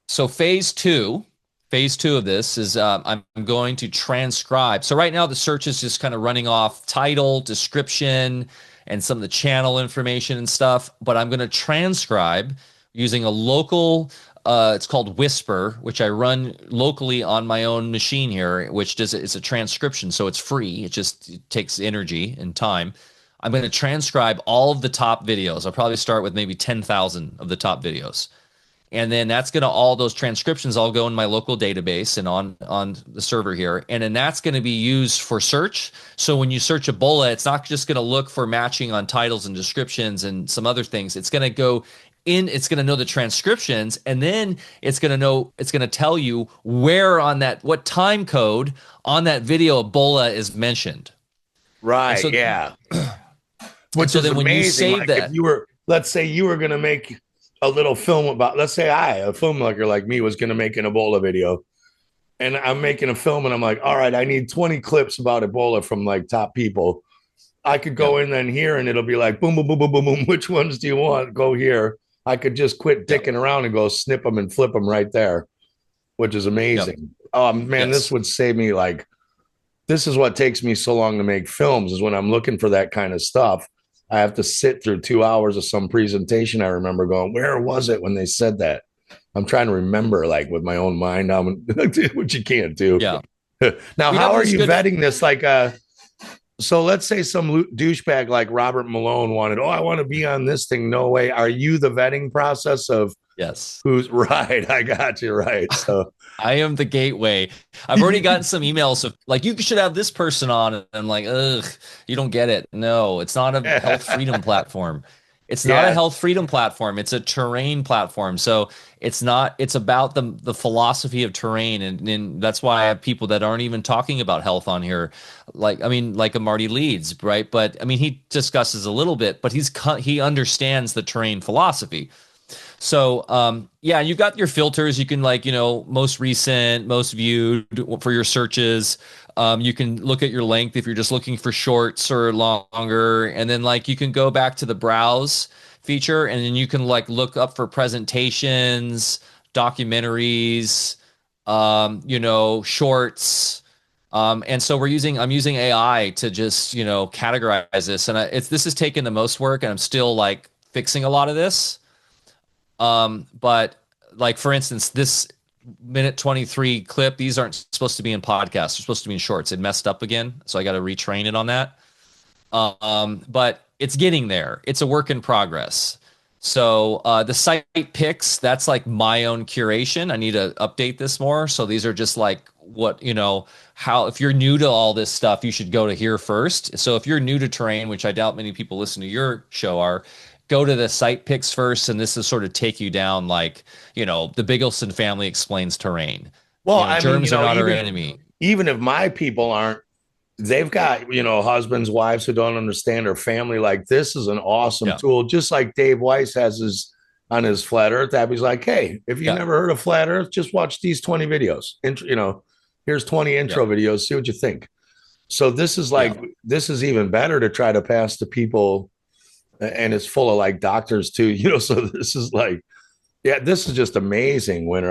So phase two of this is I'm going to transcribe. So right now the search is just kind of running off title, description, and some of the channel information and stuff. But I'm going to transcribe using a local, it's called Whisper, which I run locally on my own machine here, which it's a transcription. So it's free. It takes energy and time. I'm going to transcribe all of the top videos. I'll probably start with maybe 10,000 of the top videos. And then that's going to, all those transcriptions all go in my local database and on the server here. And then that's going to be used for search. So when you search Ebola, it's not just going to look for matching on titles and descriptions and some other things. It's going to go in, it's going to know the transcriptions, and then it's going to tell you where on that, what time code on that video Ebola is mentioned. Right. So, yeah. Which so is then amazing. When you save like that, let's say you were going to make a little film about, let's say a filmmaker like me was going to make an Ebola video, and I'm making a film and I'm like, all right, I need 20 clips about Ebola from like top people. I could go in then here and it'll be like boom, boom, boom, boom, boom, boom. Which ones do you want? Go here. I could just quit Yep. dicking around and go snip them and flip them right there, which is Yep. amazing. Oh man, Yes. this would save me like this is what takes me so long to make films is when I'm looking for that kind of stuff. I have to sit through 2 hours of some presentation. I remember going, where was it when they said that? I'm trying to remember like with my own mind, which you can't do. Yeah. Now, We how have are this you good- vetting this? Like, so let's say some douchebag like Robert Malone wanted, oh, I want to be on this thing. No way. Are you the vetting process of Yes. who's right? I got you right. So I am the gateway. I've already gotten some emails of like, you should have this person on. And I'm like, ugh, you don't get it. No, it's not a health freedom platform. It's not a health freedom platform. It's a terrain platform. So it's about the philosophy of terrain. And that's why I have people that aren't even talking about health on here. Like a Marty Leeds, right? But I mean, he discusses a little bit, but he understands the terrain philosophy. So, yeah, you got your filters. You can most recent, most viewed for your searches. You can look at your length if you're just looking for shorts or longer. And then you can go back to the browse feature and then you can look up for presentations, documentaries, shorts. And so I'm using AI to just, categorize this. And this has taken the most work and I'm still fixing a lot of this. But for instance, this minute 23 clip, these aren't supposed to be in podcasts. They're supposed to be in shorts. It messed up again. So I got to retrain it on that. But it's getting there. It's a work in progress. So, the site picks, that's my own curation. I need to update this more. So these are just if you're new to all this stuff, you should go to here first. So if you're new to terrain, which I doubt many people listen to your show are, go to the site picks first, and this is sort of take you down the Bigelson family explains terrain. Well, germs are not our enemy. Even if my people aren't, they've got husbands, wives who don't understand their family. Like this is an awesome tool, just like Dave Weiss has on his flat Earth app. He's like, hey, if you never heard of flat Earth, just watch these 20 videos. Here's 20 intro videos. See what you think. So this is this is even better to try to pass to people. And it's full of doctors too, so this is this is just amazing, Winter.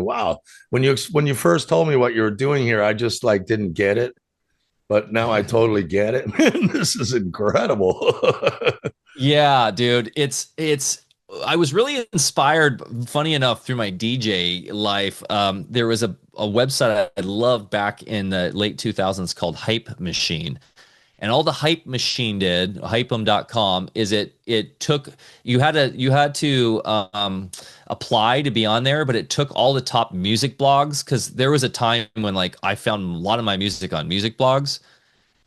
Wow. When you first told me what you were doing here, I just didn't get it, but now I totally get it. Man, this is incredible. Yeah, dude. I was really inspired, funny enough, through my DJ life. There was a website I loved back in the late 2000s called Hype Machine. And all the Hype Machine did, hypeem.com, is it took, you had to apply to be on there, but it took all the top music blogs, because there was a time when I found a lot of my music on music blogs,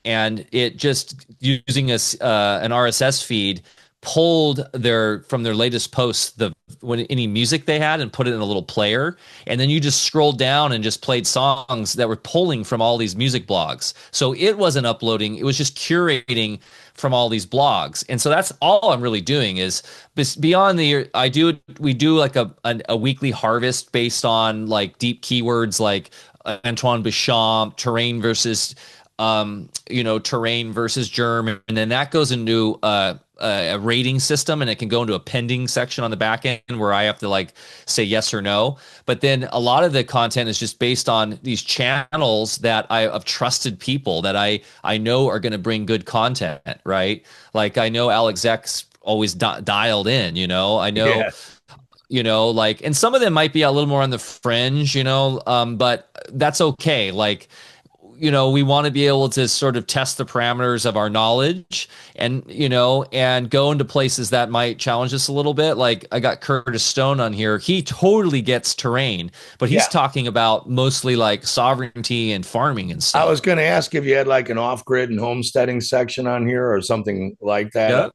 and it just using an RSS feed pulled from their latest posts any music they had and put it in a little player, and then you just scrolled down and just played songs that were pulling from all these music blogs. So it wasn't uploading, it was just curating from all these blogs. And so that's all I'm really doing is beyond we do a weekly harvest based on deep keywords like Antoine Béchamp, terrain versus germ, and then that goes into a rating system, and it can go into a pending section on the back end where I have to say yes or no. But then a lot of the content is just based on these channels that of trusted people that I know are going to bring good content, right? I know Alex Zek's always dialed in, I know, and some of them might be a little more on the fringe, but that's okay. We want to be able to sort of test the parameters of our knowledge and go into places that might challenge us a little bit. I got Curtis Stone on here. He totally gets terrain, but he's talking about mostly sovereignty and farming and stuff. I was going to ask if you had an off-grid and homesteading section on here or something like that.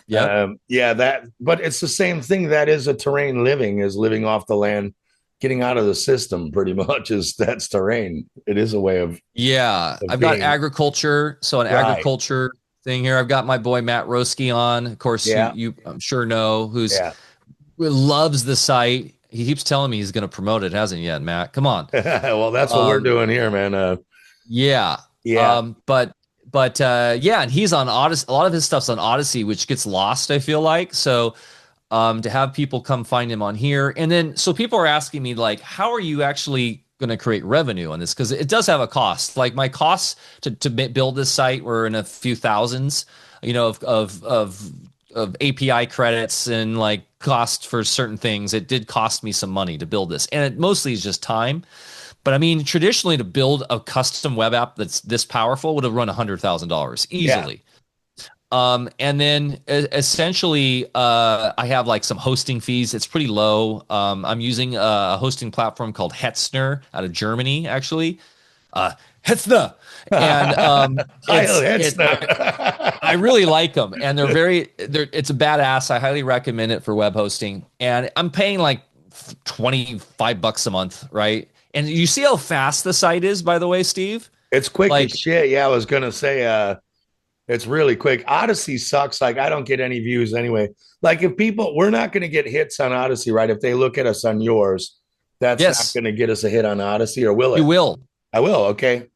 But it's the same thing. That is a terrain living off the land. Getting out of the system pretty much that's terrain. It is a way of I've got agriculture. So an agriculture thing here. I've got my boy Matt Roski on, of course, you I'm sure know, who loves the site. He keeps telling me he's going to promote it. Hasn't yet, Matt. Come on. Well, that's what we're doing here, man. But yeah, and he's on Odyssey. A lot of his stuff's on Odyssey, which gets lost, I feel like. So to have people come find him on here. And then, so people are asking me, like, how are you actually going to create revenue on this? Because it does have a cost. Like, my costs to build this site were in a few thousands, of API credits and like cost for certain things. It did cost me some money to build this. And it mostly is just time. But I mean, traditionally, to build a custom web app that's this powerful would have run $100,000 easily. Yeah. And then essentially, I have like some hosting fees. It's pretty low. I'm using a hosting platform called Hetzner out of Germany, actually. Hetzner. And I really like them, and it's a badass. I highly recommend it for web hosting. And I'm paying like $25 a month, right? And you see how fast the site is, by the way, Steve? It's quick as shit. Yeah, I was gonna say it's really quick. Odyssey sucks. Like, I don't get any views anyway. Like, if we're not going to get hits on Odyssey, right? If they look at us on yours, that's not going to get us a hit on Odyssey, or will it? You will. I will. Okay.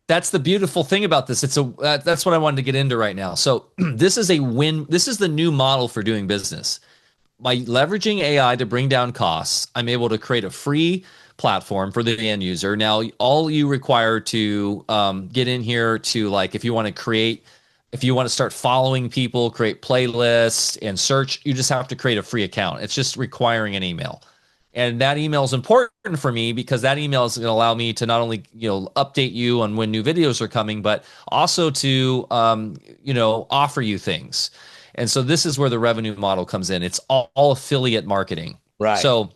That's the beautiful thing about this. That's what I wanted to get into right now. So this is a win. This is the new model for doing business. By leveraging AI to bring down costs, I'm able to create a free platform for the end user. Now, all you require to get in here to, like, if you want to start following people, create playlists and search, you just have to create a free account. It's just requiring an email. And that email is important for me because that email is going to allow me to not only, update you on when new videos are coming, but also to, offer you things. And so this is where the revenue model comes in. It's all affiliate marketing. Right. So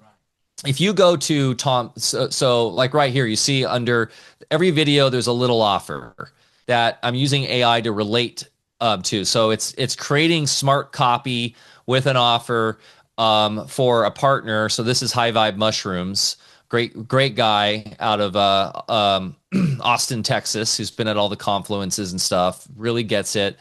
if you go to Tom, so like right here, you see under every video, there's a little offer that I'm using AI to relate to. So it's creating smart copy with an offer for a partner. So this is High Vibe Mushrooms. Great guy out of Austin, Texas, who's been at all the confluences and stuff, really gets it,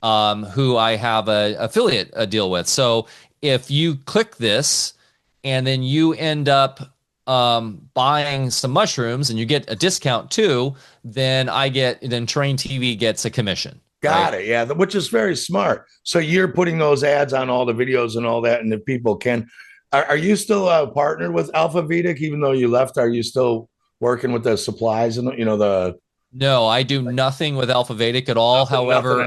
who I have a affiliate deal with. So if you click this, and then you end up buying some mushrooms and you get a discount too, then Terrain TV gets a commission. Got it. Yeah, which is very smart. So you're putting those ads on all the videos and all that, and if people can, are you still partnered with Alpha Vedic, even though you left? Are you still working with the supplies and the? No, I do nothing with Alpha Vedic at all. However,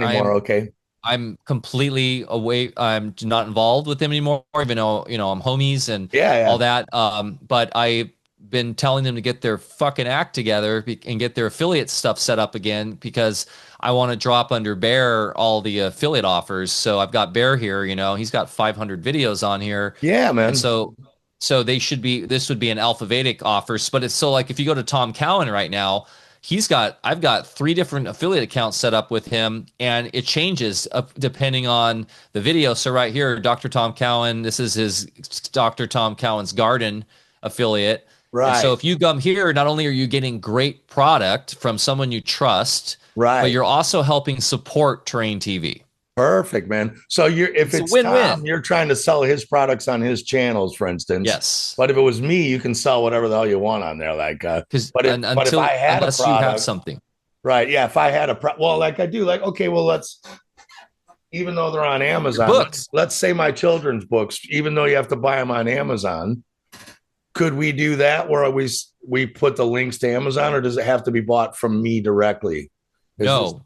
I'm completely away. I'm not involved with them anymore, even though, I'm homies and all that. But I've been telling them to get their fucking act together and get their affiliate stuff set up again, because I want to drop under Bear all the affiliate offers. So I've got Bear here, he's got 500 videos on here. Yeah, man. And so this would be an Alpha Vedic offers, but it's so, like, if you go to Tom Cowan right now, I've got 3 different affiliate accounts set up with him, and it changes depending on the video. So right here, Dr. Tom Cowan, this is his Dr. Tom Cowan's Garden affiliate. Right. And so if you come here, not only are you getting great product from someone you trust, right, but you're also helping support Terrain TV. Perfect, man. So if it's win-win. Tom, you're trying to sell his products on his channels, for instance. Yes. But if it was me, you can sell whatever the hell you want on there. Like, but if I had unless a product, you have something, right? Yeah. If I had like I do, like, okay, well, even though they're on Amazon, books. Let's say my children's books, even though you have to buy them on Amazon, could we do that where we put the links to Amazon, or does it have to be bought from me directly? No.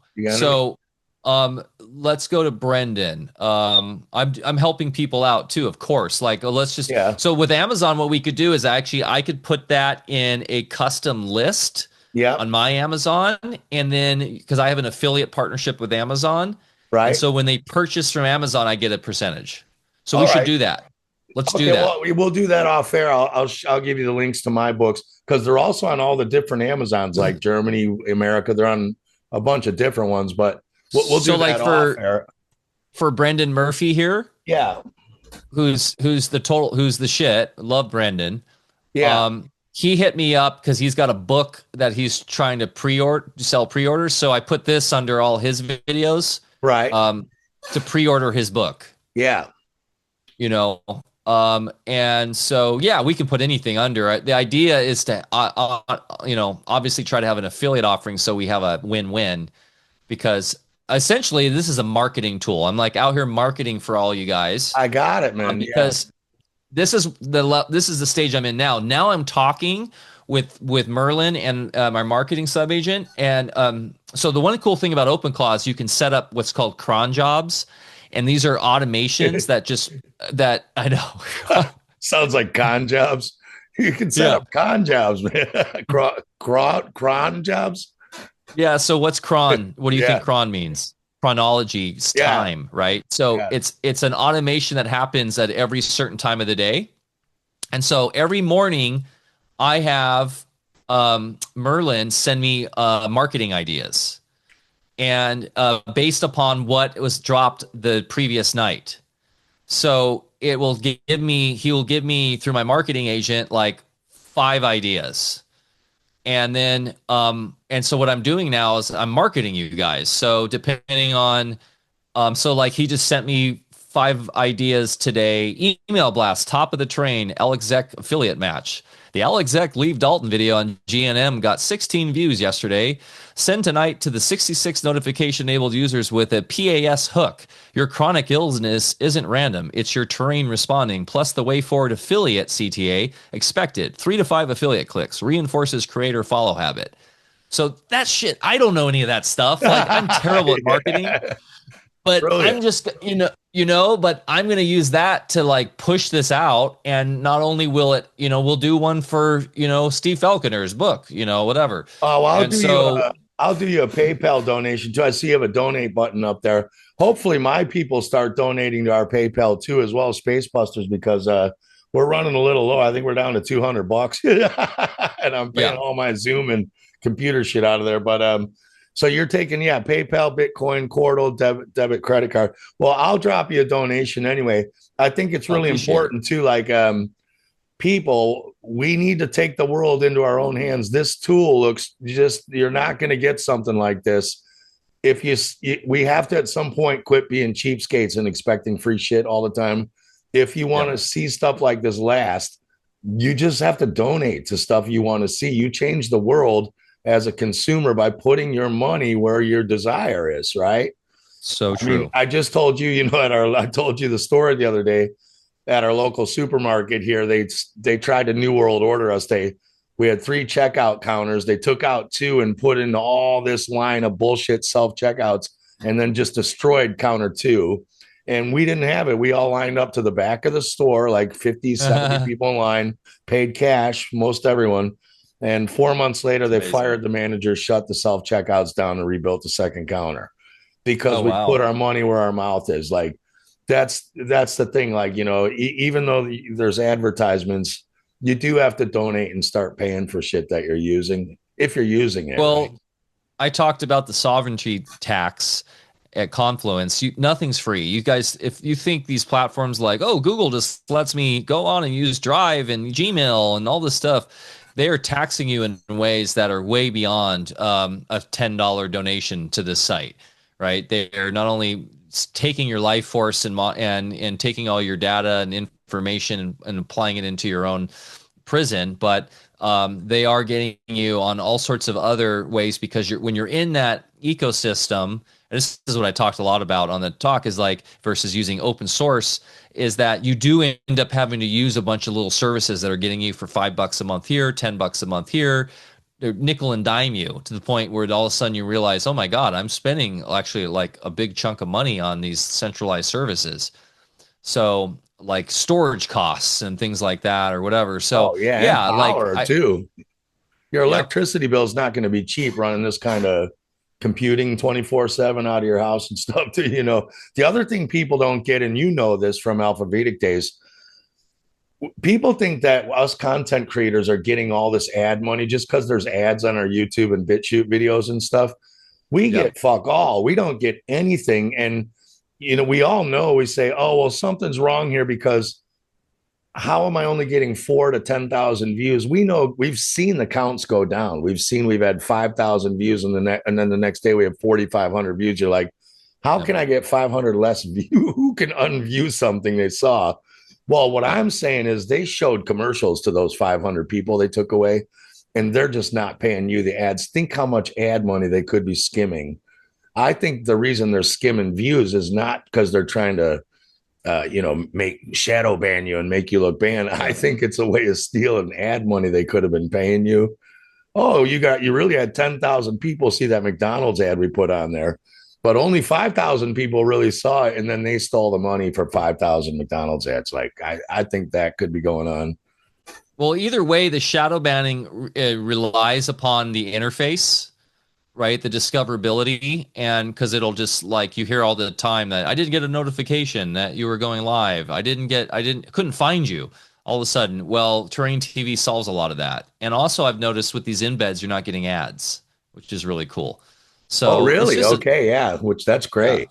Let's go to Brendan. I'm helping people out too, of course. Like, so with Amazon, what we could do is I could put that in a custom list on my Amazon, and then, because I have an affiliate partnership with Amazon, right? And so when they purchase from Amazon, I get a percentage. So we should do that. Let's do that. Well, we'll do that off air. I'll give you the links to my books, because they're also on all the different Amazons, like Germany, America. They're on a bunch of different ones, but we'll do that off air. For Brendan Murphy here. Yeah. Who's the shit. Love Brendan. Yeah. He hit me up because he's got a book that he's trying to sell pre-orders. So I put this under all his videos. Right. To pre-order his book. Yeah. And so, we can put anything under it. The idea is to, obviously try to have an affiliate offering so we have a win-win. because essentially this is a marketing tool. I'm like out here marketing for all you guys, I got it, man. because this is the stage I'm in now. Now I'm talking with Merlin and my marketing sub agent, and so the one cool thing about OpenClaw is you can set up what's called cron jobs, and these are automations that I know. Sounds like con jobs. You can set up con jobs, man. Cron jobs. Yeah. So what's cron? What do you Yeah. think cron means? Chronology, time, right? So it's an automation that happens at every certain time of the day. And so every morning I have Merlin send me marketing ideas, and based upon what was dropped the previous night. So he will give me through my marketing agent like 5 ideas. And then, and so what I'm doing now is I'm marketing you guys. So depending on, so like he just sent me 5 ideas today. Email blast, top of the train, L-Exec affiliate match. The L-Exec leave Dalton video on GNM got 16 views yesterday. Send tonight to the 66 notification enabled users with a PAS hook. Your chronic illness isn't random. It's your terrain responding, plus the way forward affiliate CTA expected. 3 to 5 affiliate clicks. Reinforces creator follow habit. So that shit, I don't know any of that stuff. Like I'm terrible at marketing. But brilliant. I'm just, but I'm going to use that to like push this out. And not only will it, we'll do one for, Steve Falconer's book, whatever. Oh, well, I'll do you a PayPal donation too. I see you have a donate button up there. Hopefully my people start donating to our PayPal too, as well as Space Busters, because we're running a little low. I think we're down to $200 and I'm paying all my Zoom and computer shit out of there. But, so you're taking, PayPal, Bitcoin, Quartal, debit, credit card. Well, I'll drop you a donation anyway. I think it's really important too. Like, people, we need to take the world into our own hands. This tool looks you're not going to get something like this. If we have to at some point quit being cheapskates and expecting free shit all the time. If you want to see stuff like this last, you just have to donate to stuff you want to see. You change the world as a consumer by putting your money where your desire is, right? So true. I mean, I just told you, I told you the story the other day at our local supermarket here. They tried to New World Order us. We had 3 checkout counters. They took out 2 and put into all this line of bullshit self-checkouts, and then just destroyed counter 2. And we didn't have it. We all lined up to the back of the store, like 50, 70 people in line, paid cash, most everyone. And 4 months later, they fired the manager, shut the self-checkouts down, and rebuilt the second counter because we put our money where our mouth is. Like, that's the thing. Like, even though there's advertisements, you do have to donate and start paying for shit that you're using, if you're using it. Well, right? I talked about the sovereignty tax at Confluence. Nothing's free. You guys, if you think these platforms like, oh, Google just lets me go on and use Drive and Gmail and all this stuff, they are taxing you in ways that are way beyond a $10 donation to this site, right? They are not only taking your life force and taking all your data and information and applying it into your own prison, but they are getting you on all sorts of other ways, because when you're in that ecosystem, and this is what I talked a lot about on the talk, is like versus using open source, is that you do end up having to use a bunch of little services that are getting you for $5 a month here, $10 a month here. They're nickel and dime you to the point where all of a sudden you realize, oh my God, I'm spending actually like a big chunk of money on these centralized services. So like storage costs and things like that or whatever. So power like too. Your electricity bill is not going to be cheap running this kind of computing 24/7 out of your house and stuff too. The other thing people don't get, and this from Alpha Vedic days, people think that us content creators are getting all this ad money just because there's ads on our YouTube and BitChute videos and stuff. We get fuck all. We don't get anything. And we all know, we say, oh, well, something's wrong here, because how am I only getting 4 to 10,000 views? We know, we've seen the counts go down. We've had 5,000 views and then the next day we have 4,500 views. You're like, how can I get 500 less views? Who can unview something they saw? Well, what I'm saying is they showed commercials to those 500 people they took away, and they're just not paying you the ads. Think how much ad money they could be skimming I think the reason they're skimming views is not because they're trying to make shadow ban you and make you look banned. I think it's a way of stealing ad money they could have been paying you. Oh, you really had 10,000 people see that McDonald's ad we put on there, but only 5,000 people really saw it. And then they stole the money for 5,000 McDonald's ads. Like, I think that could be going on. Well, either way, the shadow banning relies upon the interface, right? The discoverability, and because it'll just like you hear all the time that I didn't get a notification that you were going live. Couldn't find you all of a sudden. Well, Terrain TV solves a lot of that. And also I've noticed with these embeds, you're not getting ads, which is really cool. So oh, really? Okay. Yeah. Which that's great.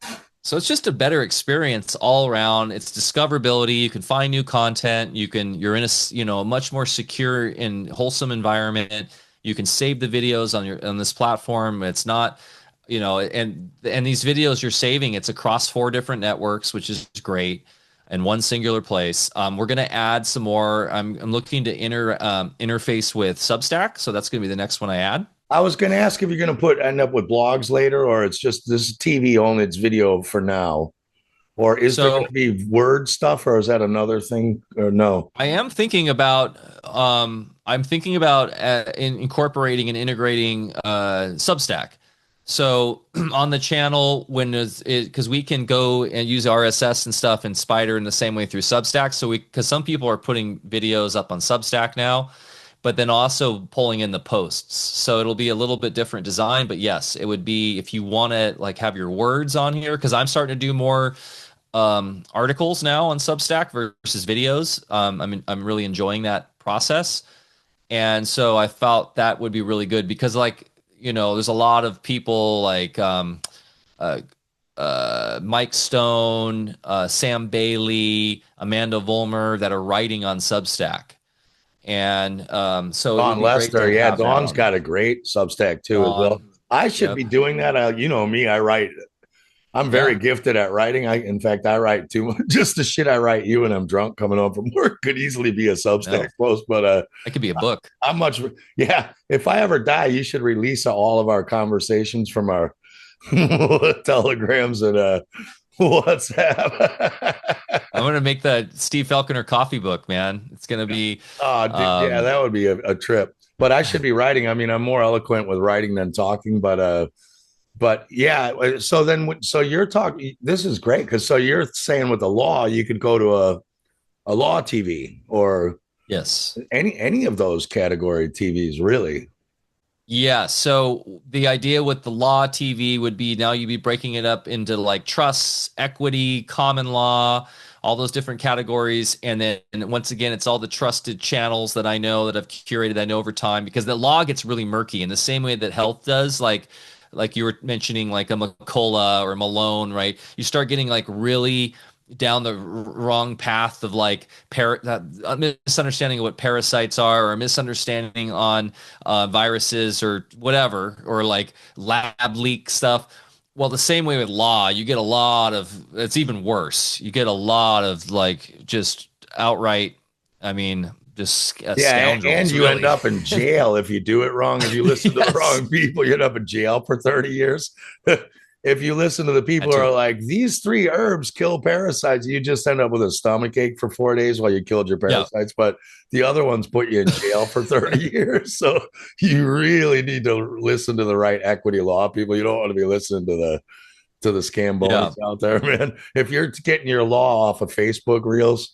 Yeah. So it's just a better experience all around. It's discoverability. You can find new content. You're in a much more secure and wholesome environment. You can save the videos on this platform. It's not, and these videos you're saving, it's across 4 different networks, which is great, in one singular place. We're going to add some more. I'm looking to interface with Substack, so that's going to be the next one I add. I was going to ask if you're going to end up with blogs later, or it's just this is TV only, it's video for now, or is there going to be word stuff, or is that another thing, or no? I am thinking about incorporating and integrating Substack. So on the channel, because we can go and use RSS and stuff and Spider in the same way through Substack. So because some people are putting videos up on Substack now, but then also pulling in the posts. So it'll be a little bit different design, but yes, it would be if you want to like have your words on here, because I'm starting to do more articles now on Substack versus videos. I'm really enjoying that process. And so I felt that would be really good because there's a lot of people like Mike Stone, Sam Bailey, Amanda Vollmer that are writing on Substack. And so Dawn Lester, yeah, Dawn's got a great Substack too as well. I should be doing that. You know me, I write. I'm very gifted at writing. In fact, I write too much. Just the shit I write you when I'm drunk coming home from work could easily be a Substack post, but it could be a book. I'm much, yeah. If I ever die, you should release all of our conversations from our telegrams and WhatsApp. I'm gonna make the Steve Falconer coffee book, man. It's gonna be. Oh, dude, yeah, that would be a trip. But I should be writing. I mean, I'm more eloquent with writing than talking, but yeah. So you're talking. This is great because you're saying with the law, you could go to a law TV or yes, any of those category TVs, really. Yeah. So the idea with the law TV would be now you'd be breaking it up into like trusts, equity, common law, all those different categories. And then once again, it's all the trusted channels that I know that I've curated, I know over time, because the law gets really murky in the same way that health does. Like you were mentioning, like a McCullough or Malone, right? You start getting like really down the wrong path of like misunderstanding of what parasites are, or a misunderstanding on viruses or whatever, or like lab leak stuff. Well, the same way with law, you get a lot of, it's even worse. You get a lot of like just outright, just scoundrels. And you end up in jail if you do it wrong. If you listen to the wrong people, you end up in jail for 30 years. If you listen to the people who are like, these 3 herbs kill parasites, you just end up with a stomach ache for 4 days while you killed your parasites. But the other ones put you in jail for 30 years. So you really need to listen to the right equity law people. You don't want to be listening to the scam bones out there, man. If you're getting your law off of Facebook Reels,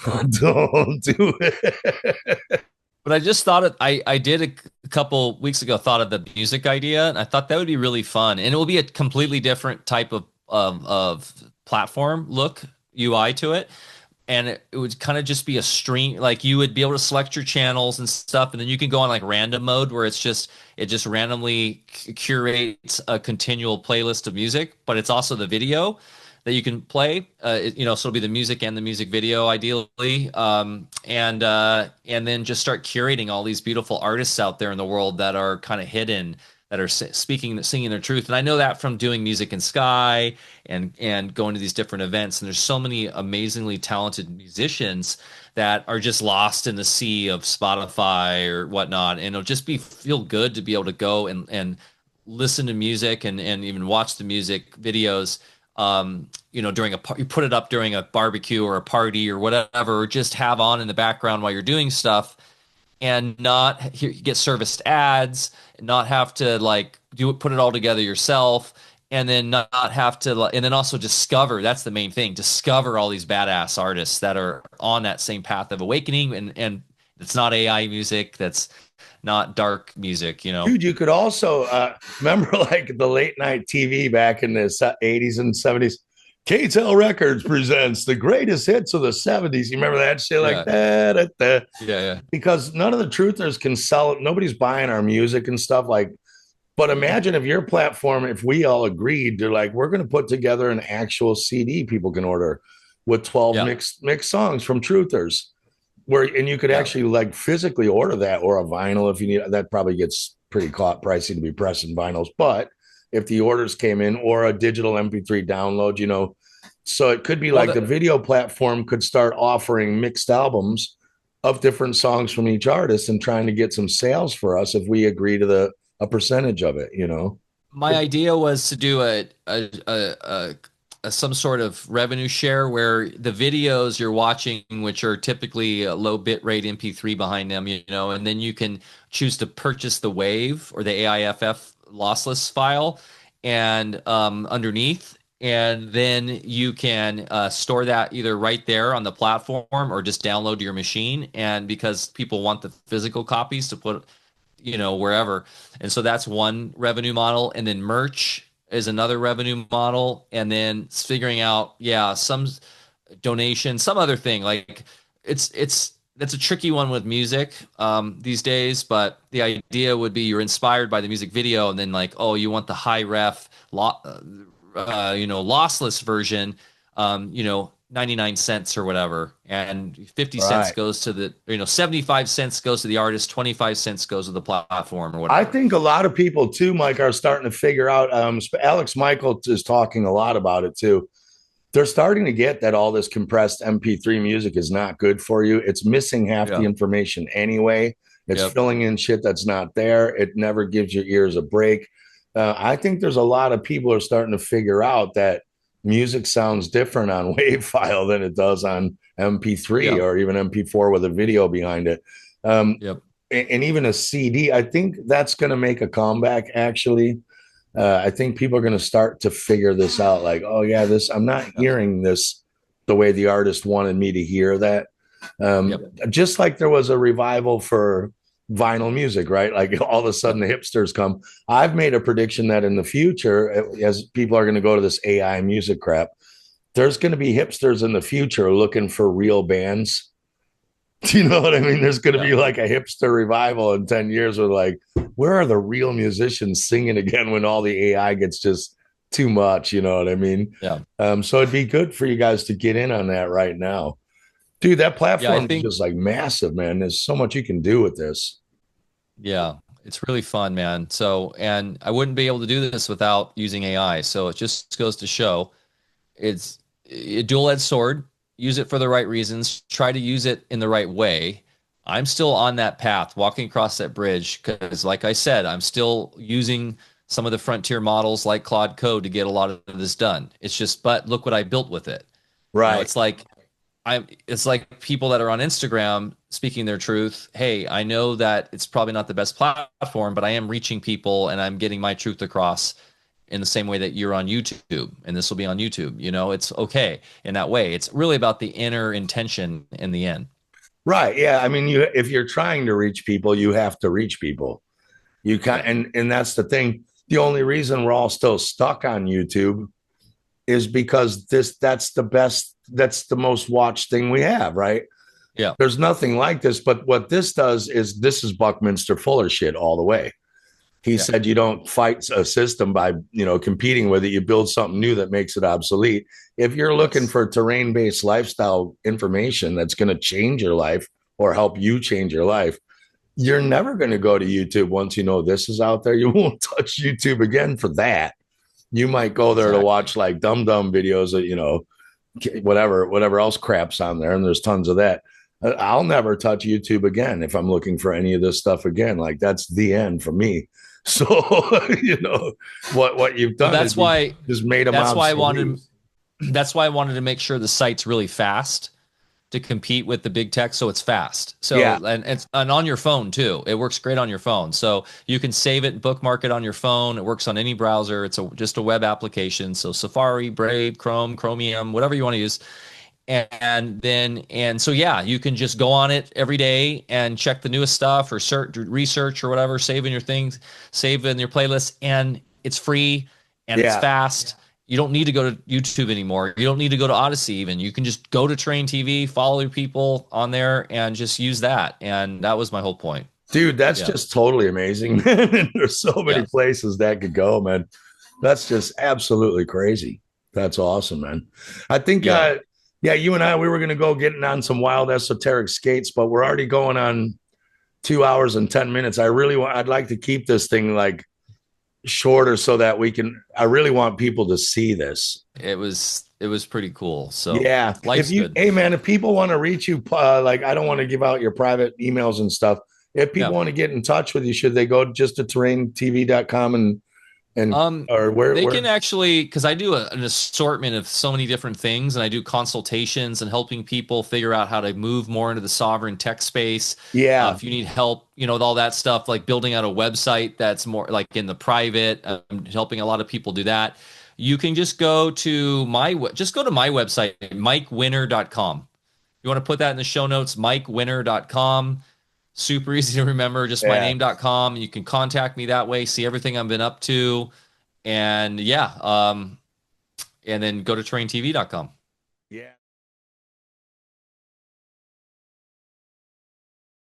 don't do it. But I just thought I did a couple weeks ago, thought of the music idea, and I thought that would be really fun. And it will be a completely different type of platform look, UI to it. And it would kind of just be a stream, like you would be able to select your channels and stuff, and then you can go on like random mode where it just randomly curates a continual playlist of music, but it's also the video that you can play, so it'll be the music and the music video ideally, and then just start curating all these beautiful artists out there in the world that are kind of hidden, that are singing their truth. And I know that from doing Music in Sky and going to these different events. And there's so many amazingly talented musicians that are just lost in the sea of Spotify or whatnot. And it'll just feel good to be able to go and listen to music and even watch the music videos, during you put it up during a barbecue or a party or whatever, or just have on in the background while you're doing stuff, and not get serviced ads, not have to like put it all together yourself, and then not have to, and then also discover, that's the main thing, discover all these badass artists that are on that same path of awakening, and it's not AI music, that's not dark music, Dude, you could also remember like the late night TV back in the 80s and 70s. KTEL Records presents the greatest hits of the 70s. You remember that shit like that? Yeah. Because none of the truthers can sell it. Nobody's buying our music and stuff like. But imagine if your platform, if we all agreed to like, we're going to put together an actual CD people can order with 12 mixed songs from truthers, and you could actually like physically order that, or a vinyl if you need. That probably gets pretty pricey to be pressing vinyls, but if the orders came in, or a digital MP3 download, so it could be like the video platform could start offering mixed albums of different songs from each artist and trying to get some sales for us if we agree to a percentage of it. My idea was to do some sort of revenue share where the videos you're watching, which are typically a low bit rate MP3 behind them, and then you can choose to purchase the WAV or the AIFF lossless file and underneath, and then you can store that either right there on the platform or just download to your machine. And because people want the physical copies to put wherever, and so that's one revenue model. And then merch is another revenue model, and then figuring out some donation, some other thing. Like that's a tricky one with music these days, but the idea would be you're inspired by the music video, and then like, oh, you want the high ref lossless version, 99 cents or whatever, and 50 cents goes to the 75 cents goes to the artist, 25 cents goes to the platform or whatever. I think a lot of people too, Mike, are starting to figure out, Alex Michael is talking a lot about it too. They're starting to get that all this compressed MP3 music is not good for you. It's missing half the information anyway. It's filling in shit that's not there. It never gives your ears a break. I think there's a lot of people are starting to figure out that music sounds different on WAV file than it does on MP3 or even MP4 with a video behind it. And even a CD, I think that's going to make a comeback, actually. I think people are going to start to figure this out. Like, oh yeah, I'm not hearing this the way the artist wanted me to hear that. Just like there was a revival for vinyl music, right? Like all of a sudden the hipsters come. I've made a prediction that in the future, as people are going to go to this AI music crap, there's going to be hipsters in the future looking for real bands. Do you know what I mean? There's going to be like a hipster revival in 10 years where like, where are the real musicians singing again when all the AI gets just too much? You know what I mean? Yeah. So it'd be good for you guys to get in on that right now. Dude, that platform is just like massive, man. There's so much you can do with this. Yeah, it's really fun, man. So, and I wouldn't be able to do this without using AI. So it just goes to show it's a dual-edged sword. Use it for the right reasons. Try to use it in the right way. I'm still on that path, walking across that bridge, because like I said, I'm still using some of the frontier models like Claude Code to get a lot of this done. It's just, but look what I built with it. Right. It's like people that are on Instagram speaking their truth. Hey, I know that it's probably not the best platform, but I am reaching people and I'm getting my truth across in the same way that you're on YouTube, and this will be on YouTube. It's okay in that way. It's really about the inner intention in the end. Right. Yeah. I mean, if you're trying to reach people, you have to reach people. You can, and that's the thing. The only reason we're all still stuck on YouTube is because that's the most watched thing we have, right? Yeah. There's nothing like this, but what this does is this is Buckminster Fuller shit all the way. He said you don't fight a system by, competing with it. You build something new that makes it obsolete. If you're looking for terrain-based lifestyle information that's going to change your life or help you change your life, you're never going to go to YouTube once you know this is out there. You won't touch YouTube again for that. You might go there to watch like dumb videos of, whatever else crap's on there. And there's tons of that. I'll never touch YouTube again if I'm looking for any of this stuff again. Like that's the end for me. So you know what you've done. Well, that's is why just made them. that's why I wanted that's why I wanted to make sure the site's really fast to compete with the big tech, so it's fast. So Yeah. and on your phone too. It works great on your phone. So you can save it, bookmark it on your phone. It works on any browser. It's just a web application. So Safari, Brave, Chrome, Chromium, whatever you want to use. And so yeah, you can just go on it every day and check the newest stuff or search, research or whatever, save in your things, save in your playlist, and it's free and it's fast. You don't need to go to YouTube anymore. You don't need to go to Odyssey even. You can just go to Train TV, follow your people on there, and just use that. And that was my whole point. Dude, that's just totally amazing. There's so many places that could go, man. That's just absolutely crazy. That's awesome, man. I think, you and I, we were going to go getting on some wild esoteric skates, but we're already going on 2 hours and 10 minutes. I'd like to keep this thing like shorter so that I really want people to see this. It was pretty cool. So yeah, life's good. Hey man, if people want to reach you, like I don't want to give out your private emails and stuff. If people want to get in touch with you, should they go just to terraintv.com or where they can actually, because I do an assortment of so many different things, and I do consultations and helping people figure out how to move more into the sovereign tech space. Yeah. If you need help, with all that stuff, like building out a website that's more like in the private, I'm helping a lot of people do that. You can just go to my website, mikewinner.com. You want to put that in the show notes, mikewinner.com. Super easy to remember, just my name.com. You can contact me that way, see everything I've been up to. And and then go to traintv.com. Yeah.